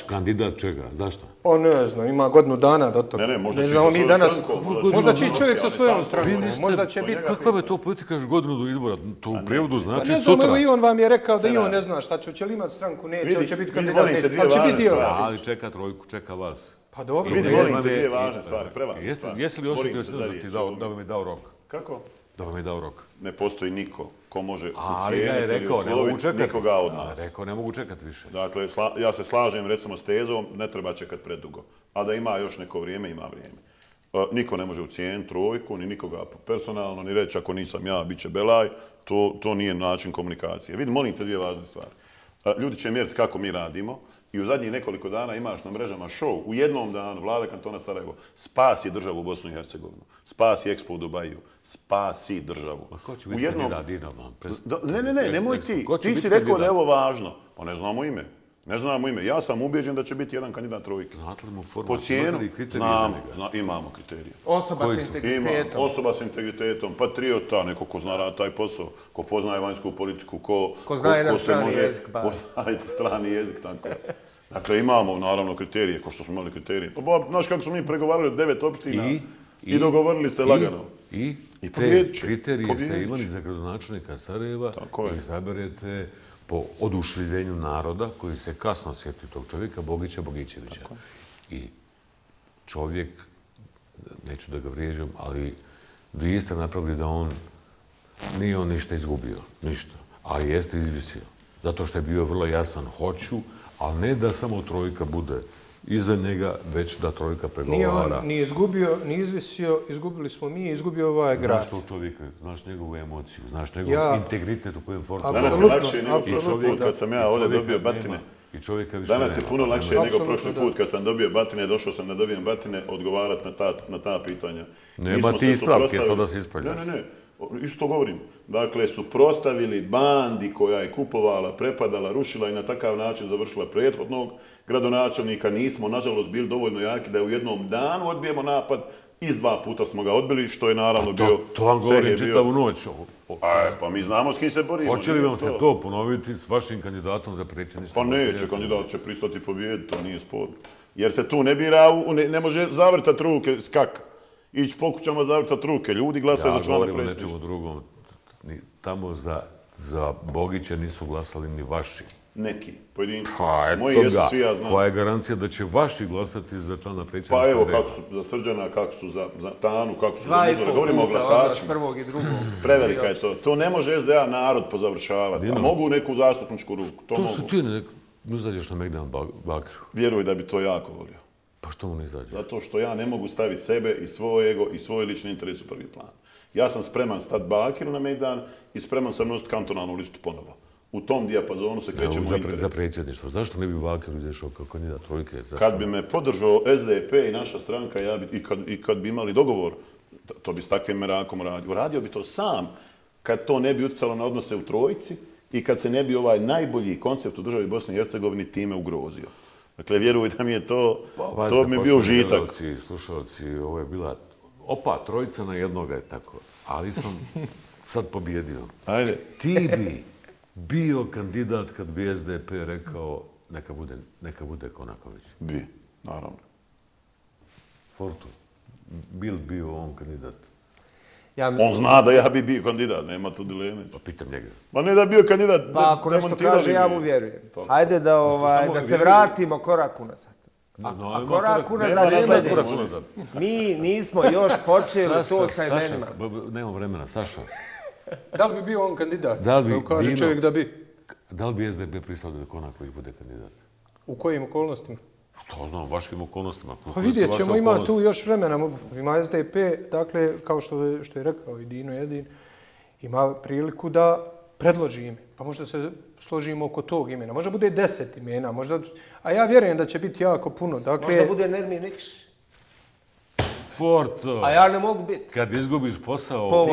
Kandidat čega? Zašto? Pa ne znam, ima godinu dana do toga. Ne, možda će sa svojom strankom. Možda će čovjek sa svojom strankom. Možda će biti... Kakva je to politika još godinu do izbora? To u prijevodu znači ne znam, sutra. evo i on vam je rekao da i on ne zna šta će. Hoće li imati stranku? Neće, hoće biti kandidat. Ali će biti dio. Ali čeka trojku, čeka vas. Pa dobro. Vidi, molim te dvije važne stvari, prevažne stvari. Jesi li osjetio da vam je dao rok? Kako? Da vam je dao rok. Ne postoji niko ko može ucijeniti ili usloviti nikoga od nas. Rekao, ne mogu čekati više. Dakle, ja se slažem recimo s tezom, ne treba čekati predugo. A da ima još neko vrijeme, ima vrijeme. Niko ne može ucijeniti trojku, ni nikoga personalno, ni reći ako nisam ja, bit će Belaj. To nije način komunikacije. Vidi, molim te dvije važne stvari. Ljudi će mjeriti kako mi radimo. I u zadnjih nekoliko dana imaš na mrežama show. U jednom danu Vlada kantona Sarajevo spasi državu u Bosnu i Hercegovinu. Spasi Expo u Dubaju. Spasi državu. A ko će biti kandidat Dinamo? Ne, nemoj ti. Ti si rekao da je ovo važno. Pa ne znamo ime. Ne znamo ime. Ja sam ubeđen da će biti jedan kandidat trojke. Znate li mu format? Po cijenu? Znamo. Imamo kriterije. Osoba s integritetom. Osoba s integritetom, patriota, neko ko zna raditi taj posao, ko poznaje vanjsku politiku, ko zna jedan strani jezik. Poznajte strani jezik, tako. Dakle, imamo naravno kriterije, ko što smo imali kriterije. Pa znaš kako smo mi pregovarali od 9 opština i dogovorili se lagano. I te kriterije ste imali za gradonačelnika Sarajeva i izaberete po oduševljenju naroda koji se kasno sjeti tog čovjeka, Bogića Bogićevića. I čovjek, neću da ga vrijeđam, ali vi ste napravili da nije on ništa izgubio, ništa, ali jeste izvisio. Zato što je bio vrlo jasan, hoću, ali ne da samo trojka bude iza njega, već da trojka pregovara. Nije on ni izgubio, ni izvisio, izgubili smo mi, izgubio ovaj grad. Znaš tog čovjeka, znaš njegovu emociju, znaš njegov integritet u kojem formu. Danas je lakše nego prošli put kad sam ja ovdje dobio batine. Danas je puno lakše nego prošli put kad sam dobio batine, došao sam da dobijem batine, odgovarati na ta pitanja. Nema ti ispravke, sada se ispravljaš. Ne. Isto govorim. Dakle, suprotstavili bandi koja je kupovala, prepadala, rušila i na takav način završila prethodnog gradonačelnika. Nismo, nažalost, bili dovoljno jaki da u jednom danu odbijemo napad. Iz 2 puta smo ga odbili, što je naravno bio... To vam govorim čitavu noć. Pa mi znamo s kim se borimo. Hoće li vam se to ponoviti s vašim kandidatom za predsjedništvo? Pa neće, kandidat će pristati pobijediti, to nije sporno. Jer se tu ne bira, ne može zavrtati ruke skak. Ići po kućama zavrtati ruke. Ljudi glasaju za člana predsjedništva. Ja govorim o nečemu drugom. tamo za Bogića nisu glasali ni vaši. Neki, pojedinci. Pa, Moji eto jesu, ga. svi ja znam. Koja je garancija da će vaši glasati za člana predsjedništva? Pa evo kako su za Srđana, kako su za Tanu, kako su za 2,5 Muzora. Govorimo o puta, glasačima. prvog i drugog. Prevelika je to. To ne može SDA narod pozavršavati. A mogu neku zastupničku ruku. To To mogu. što ti ne izađeš na Megdan Bakru. Vjeruj da bi to jako volio. Pa što mu ne izađeš? Zato što ja ne mogu staviti sebe i svoj ego i svoj lični interes u prvi plan. Ja sam spreman stati Bakiru na Mejdan i spreman sam nositi kantonalnu listu ponovo. U tom dijapazonu se krećemo u interes. Za predsjedništvo. Zašto ne bi Bakir izašao kao kandidat trojke? Kad bi me podržao SDP i naša stranka, ja bi, i kad bi imali dogovor, to bi s takvim merakom radio. Radio bi to sam, kad to ne bi utjecalo na odnose u trojici i kad se ne bi ovaj najbolji koncept u državi Bosne i Hercegovini time ugrozio. Dakle, vjeruj da mi je to, to mi je bio užitak. Slušalci, ovo je bila, trojica na jednoga je tako, ali sam sad pobjedio. Ajde. Ti bi bio kandidat kad bi SDP rekao neka bude Konaković. Bi, naravno. Fortu, bio on kandidat? On zna da ja bi bio kandidat, nema tu dileme. Pa pitam njega. Ma ne da bio kandidat, Pa ako nešto kaže, ja mu vjerujem. Hajde da se vratimo korak unazad. A korak unazad je sljedeći. Mi nismo još počeli to sa imenima. Nemam vremena, Saša. Da li bi bio on kandidat? Da li bi kaže Dino- čovjek da bi. Da li bi SDP pristao da Konaković bude kandidat? U kojim okolnostima? To znam, vašim okolnostima. Pa vidjet ćemo, ima tu još vremena. Ima SDP, dakle, kao što je rekao i Dino Jedin, ima priliku da predloži ime. Pa možda se složimo oko tog imena. Možda bude 10 imena, možda... A ja vjerujem da će biti jako puno. Dakle, Možda bude Nermin Nikšić. Forto, A ja ne mogu biti. kad izgubiš posao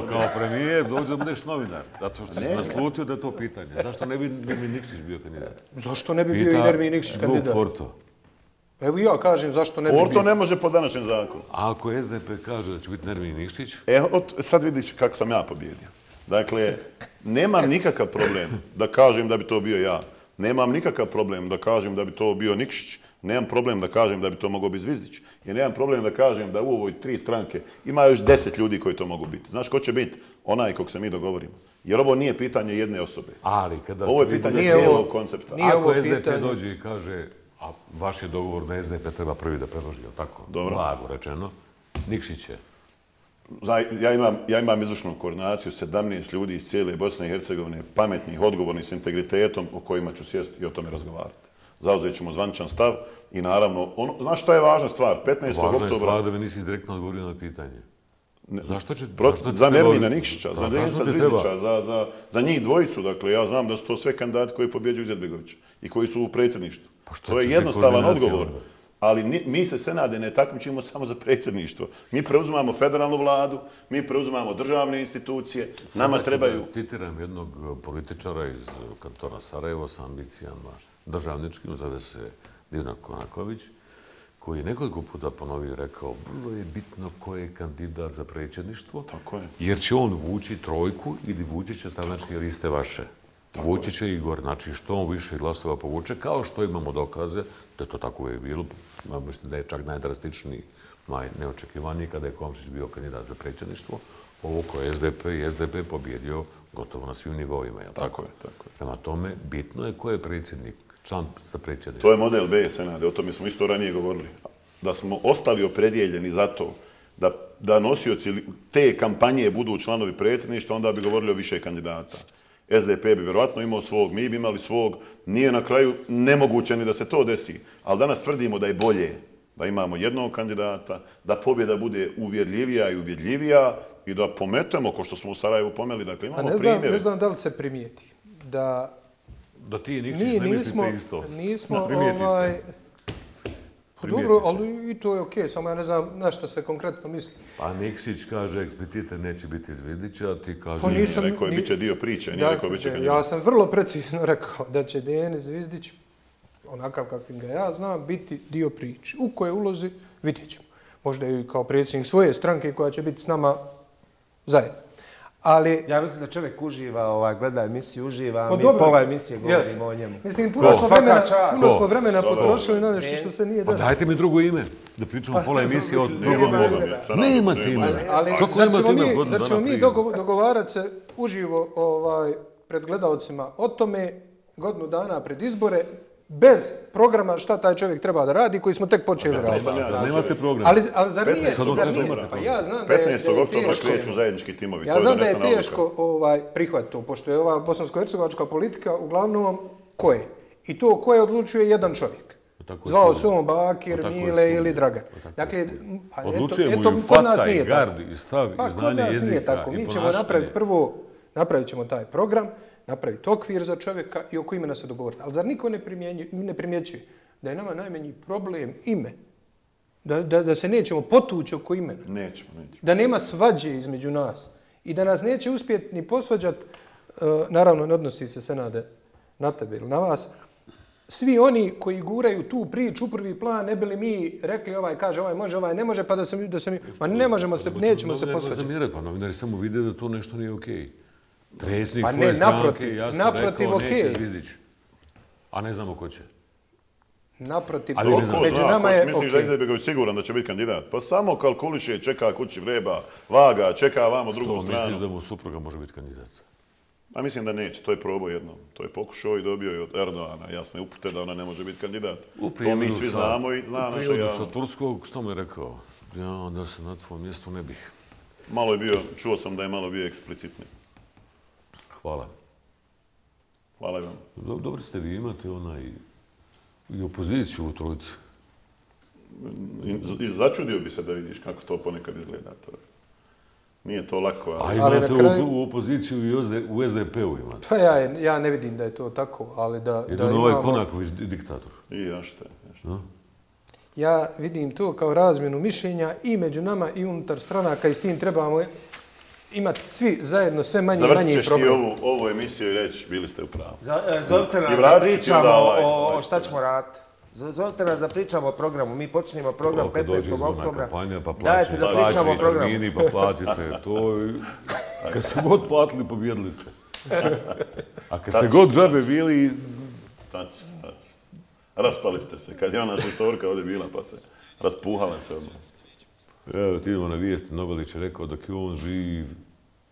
kao premijer, dođe da budeš novinar. Zato što si naslutio da je to pitanje. Zašto ne bi Nermin Nikšić bio kandidat? zašto ne bi bio i Nermin Nikšić kandidat? Forto. Evo ja kažem zašto ne bi bio. Forto ne može po današnjem zakonu. A ako SDP kaže da će biti Nermin Nikšić, Sad vidiš kako sam ja pobjedio. Dakle, nemam nikakav problem da kažem da bi to bio ja. Nemam nikakav problem da kažem da bi to bio Nikšić. Nemam problem da kažem da bi to mogao biti Zvizdić. I nemam problem da kažem da u ovoj 3 stranke ima još 10 ljudi koji to mogu biti. Znaš ko će biti? Onaj kog se mi dogovorimo. Jer ovo nije pitanje jedne osobe. ali kada Ovo je pitanje cijelog koncepta. Ako SDP dođe i kaže, a vaš je dogovor da SDP treba prvi da predloži, je li tako? Dobro. Blago rečeno. Nikšić je. Ja imam izvršnu koordinaciju 17 ljudi iz cijele Bosne i Hercegovine, pametnih, odgovornih, s integritetom, o kojima ću sjesti i o tome razgovarati. Zauzet ćemo zvaničan stav i naravno, znaš šta je važna stvar? 15. Važna je oktobra... stvar da mi nisi direktno odgovorio na pitanje. Zašto će... Za Nermina Nikšića, za Denisa Zvizdića, za njih dvojicu. Dakle, ja znam da su to sve kandidati koji pobjeđuju Izetbegovića i koji su u predsjedništvu. To je jednostavan odgovor. Ali mi se Senade ne takmičimo samo za predsjedništvo. Mi preuzimamo federalnu vladu, mi preuzimamo državne institucije, nama trebaju... Citiram jednog političara iz kantona Sarajevo sa ambicijama državničkim, zove se Divna Konaković, koji je nekoliko puta ponovio i rekao vrlo je bitno ko je kandidat za predsjedništvo, jer će on vući trojku ili vući će stranačke liste vaše. Vući će Igor, znači što on više glasova povuče, kao što imamo dokaze, da je to tako uvijek bilo, mislim da je čak najdrastičniji, neočekivaniji kada je Komšić bio kandidat za predsjedništvo, ovo koje je SDP i SDP pobjedio gotovo na svim nivoima, je li tako? Tako je. Prema tome, bitno je ko je predsjednik, član za predsjedništvo. To je model B, Senade, o tome smo isto ranije govorili. Da smo ostali opredijeljeni za to da nosioci te kampanje budu članovi predsjedništva, onda bi govorili o više kandidata. SDP bi vjerojatno imao svog, mi bi imali svog, nije na kraju nemoguće ni da se to desi. Ali danas tvrdimo da je bolje da imamo jednog kandidata, da pobjeda bude uvjerljivija i ubjedljivija i da pometemo, ko što smo u Sarajevu pomeli, dakle imamo primjere. Ne znam da li se primijeti da ti i Nikšić ne mislite isto. Nismo Primijeti se. Dobro, ali i to je okej, samo ja ne znam na što se konkretno misli. Pa Nikšić kaže eksplicite neće biti Zvizdića, a ti kaže... Rekao je bit će dio priče, nije rekao bit će kandidat. Ja sam vrlo precizno rekao da će Denis Zvizdić, onakav kakvim ga ja znam, biti dio priče. U kojoj ulozi vidjet ćemo. Možda i kao predsjednik svoje stranke koja će biti s nama zajedno. Ali, Ja mislim da čovjek uživa, gleda emisiju, uživa, Pa mi dobro. pola emisije govorimo o njemu. mislim, Ko? puno smo vremena potrošili na nešto što se nije Pa desilo. dajte mi drugo ime, da pričamo pola emisije o drugom Boga ime. mi, sad Nemate nema. ime. Ali Kako zar nemate ćemo ime mi, godinu zar dana ćemo mi prije? dogovarati se uživo pred gledalcima o tome godinu dana pred izbore bez programa šta taj čovjek treba da radi koji smo tek počeli raditi. Nemate program. Ali zar nije, Sad zar imate nije? program. Pa ja znam da je 15. oktobra teško. kreću zajednički timovi. Ja to je znam da je donesena odluka. teško prihvatiti to, pošto je ova bosansko-hercegovačka politika uglavnom ko je? I to ko je odlučuje jedan čovjek. Tako je Zvao se svugdje. on Bakir, Pa tako je Mile svugdje. ili Dragan. Pa tako je Dakle, pa Odlučuje mu eto, i kod nas faca, nije i gard, tako. i stav, Pa i kod znanje nas nije jezika, tako. i Mi ćemo ponašanje. napraviti prvo, napravit ćemo taj program, napraviti okvir za čovjeka i oko imena se dogovoriti. Ali zar niko ne primjećuje da je nama najmanji problem ime? Da se nećemo potući oko imena? Nećemo. Da nema svađe između nas i da nas neće uspjeti ni posvađati, naravno ne odnosi se Senade na tebe ili na vas, svi oni koji guraju tu priču u prvi plan, ne bi li mi rekli ovaj kaže, ovaj može, ovaj ne može, pa da se mi... Ma ne možemo se, nećemo se posvađati. Pa novinari samo vide da to nešto nije okej. Tresnik Pa ne, tvoje stranke naprotiv, jasno naprotiv, rekao okej. neće Zvizdić. A ne znamo ko će. Naprotiv, Ali ne znam. među Zna, nama ko će, je misliš da je okej. Izetbegović siguran da će biti kandidat? Pa samo kalkuliše, čeka kući vreba, vaga, čeka vamo drugu To misliš stranu. da mu supruga može biti kandidat? A mislim da neće, to je probao jednom. To je pokušao i dobio je od Erdogana jasne upute da ona ne može biti kandidat. To mi svi znamo i zna naša U prijevodu sa javnost. Turskog, što mu je rekao? Ja, da se na tvom mjestu ne bih. Malo je bio, čuo sam da je malo bio eksplicitni. Hvala. Hvala i vam. Dobro ste vi, imate i opoziciju u trojici. I začudio bi se da vidiš kako to ponekad izgleda. Nije to lako, A ali... Ali imate na kraju- u opoziciju i u SDP-u imate. Pa ja ne vidim da je to tako, ali da Jedan ovaj imamo... Konaković diktator. I jašte. Ja vidim to kao razmjenu mišljenja i među nama i unutar stranaka i s tim trebamo imati svi zajedno sve manje i Završit manje ćeš ti problem. ovu emisiju i reći bili ste u pravu. Zovite nas I da vratit ću ti pričamo onda ovaj. o šta ćemo raditi. Zovite nas da pričamo o programu. Mi počinjemo program Kad dođe 15. izborna oktobra. kampanja, pa Dajte da pričamo o programu. termini, pa platite to. Kad ste god platili, pobjedili ste. A kad ste god džabe bili, Tač. Raspali ste se. Kad je ona šestorka ovdje bila pa se raspuhala se odmah. evo ti idemo na vijesti, Nogalić je rekao dok je on živ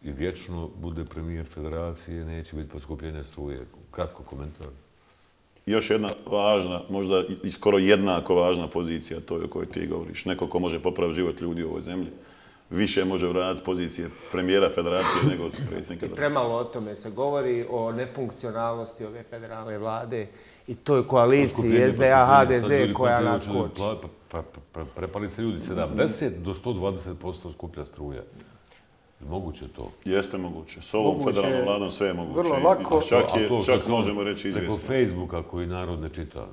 i vječno bude premijer federacije, neće biti poskupljenja struje. Kratko komentar. Još jedna važna, možda i skoro jednako važna pozicija, to je o kojoj ti govoriš. Neko ko može popraviti život ljudi u ovoj zemlji. Više može vratiti s pozicije premijera federacije nego predsjednika države. Premalo o tome se govori, o nefunkcionalnosti ove federalne vlade i toj koaliciji SDA, HDZ koja nas koči. Prepali se ljudi 70 do 120% skuplja struja. Moguće to. Jeste moguće. S ovom Moguće, federalnom vladom sve je moguće. vrlo lako. Čak možemo reći izvjesno. Preko Facebooka koji narod ne čita.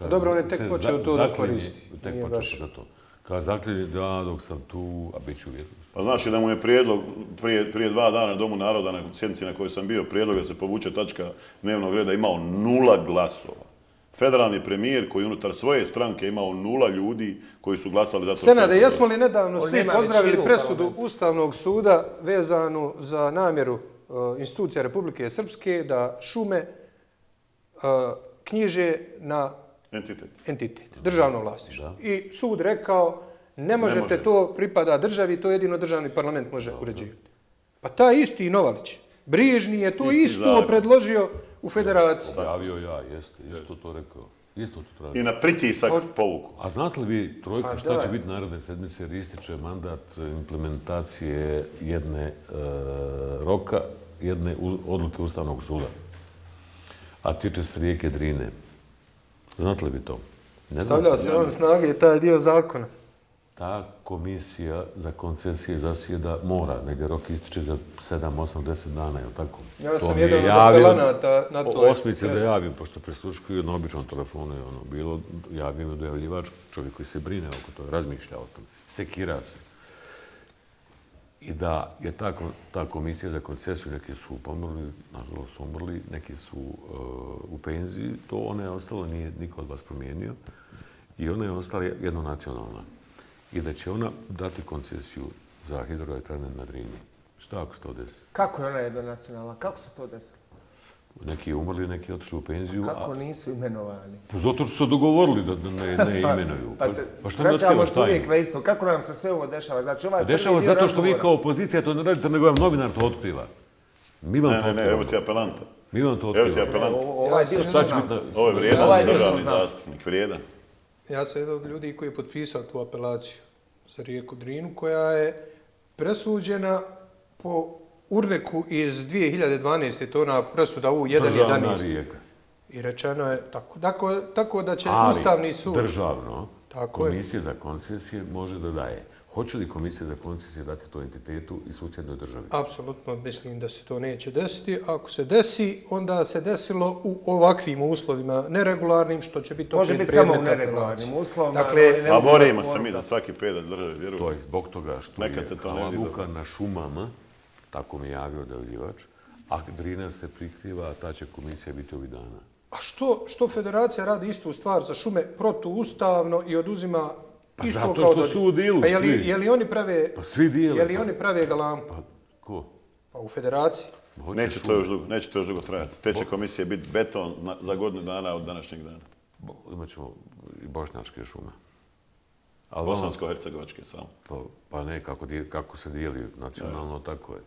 Dobro, on je tek počeo to da koristi. Tek Nije počeo baš- za to. Kad zaklinje da dok sam tu, a bit ću uvijek. Pa znači da mu je prijedlog prije 2 dana na Domu naroda, na sjednici na kojoj sam bio, prijedlog da se povuče tačka dnevnog reda imao 0 glasova. Federalni premijer koji unutar svoje stranke imao 0 ljudi koji su glasali za to. Senade, jesmo li nedavno On svi nema pozdravili većinu u presudu parlamentu. Ustavnog suda vezanu za namjeru institucija Republike Srpske da šume knjiže na entitet, državno vlasništvo. I sud rekao, ne možete može. to pripada državi, to jedino državni parlament može uređivati. Pa taj isti Novalić, Brižni je to Isti isto zakon. predložio u federaciji. Javio ja, jeste, isto to rekao. Isto to traži. I na pritisak povuku. A znate li vi, Trojka, Pa šta će da. biti naredne sedmice jer ističe mandat implementacije jedne roka, jedne odluke Ustavnog suda, a tiče se rijeke Drine. Znate li vi to? Ne znate? Stavlja se van snage taj dio zakona. Ta komisija za koncesije zasjeda mora, negdje rok ističe za 7, 8, 10 dana, je li tako? Ja To sam mi je jedan od javio apelanata na to. osmice da javim, pošto prisluškuju na običnom telefonu je bilo, javio me dojavljivač, čovjek koji se brine oko toga, razmišlja o tome, sekira se. I da je ta komisija za koncesiju, neki su pomrli, nažalost su umrli, neki su u penziji, to ona je ostala, nije niko od vas promijenio i ona je ostala jednonacionalna. I da će ona dati koncesiju za hidroelektrane na Drini. Šta ako se to desi? Kako je ona jednonacionalna? Kako se to desilo? Neki je umrli, neki je otišli u penziju. Kako nisu imenovani? Pa zato što su dogovorili da ne imenuju. Pa šta mi vraćamo otkrivaš se uvijek tajnu? na isto. Kako nam se sve ovo dešava? Znači, ovaj Dešava prvi dio zato što vi razgovora- kao opozicija to ne radite, nego vam novinar to otkriva. Mi vam to Ne, evo otkrivamo. ti apelanta. Mi vam to Evo ti otkrivamo. apelant. Ovaj dio Šta će znam. biti na... Ovo je vrijedan Ovaj dio državni sam znao. zastupnik, vrijedan. Ja sam jedan od ljudi koji je potpisao tu apelaciju za rijeku Drinu, koja je presuđena po Urneku iz 2012. To je ona presuda u Državna 1.11. rijeka. I rečeno je tako. Tako da će Ali Ustavni sud... državno, Tako je. komisija za koncesije može da daje. Hoće li komisija za koncesije dati to entitetu i susjednoj državi? Apsolutno mislim da se to neće desiti. Ako se desi, onda se desilo u ovakvim uslovima neregularnim, što će biti Može opet biti samo u predmet neregularnim apelacije. uslovima. Dakle, ali ne A mogu borimo da se mi govoriti. za svaki pedalj države, To vjerujem. je zbog toga što Nekad je se to ne vidi halabuka na šumama, tako mi je javio dojavljivač, a Drina se prikriva, a ta će komisija biti ovih dana. A što federacija radi istu stvar za šume protuustavno i oduzima isto zato kao što dodjelu? su u dilu A je li, svi. je li oni prave... Pa svi dijele Je li to. oni prave galamu? Pa ko? Pa u federaciji. Hoće Neće šume. to još dugo trajati. Te će komisije biti beton za godinu dana od današnjeg dana. Imat ćemo i bošnjačke šume. Ali Bosansko-hercegovačke samo. Pa ne, kako se dijeli nacionalno, tako je.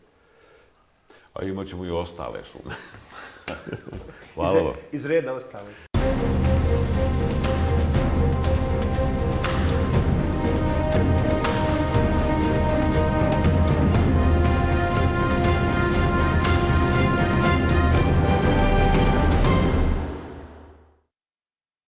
A imat ćemo i ostale šume. Hvala vam. Iz reda ostali.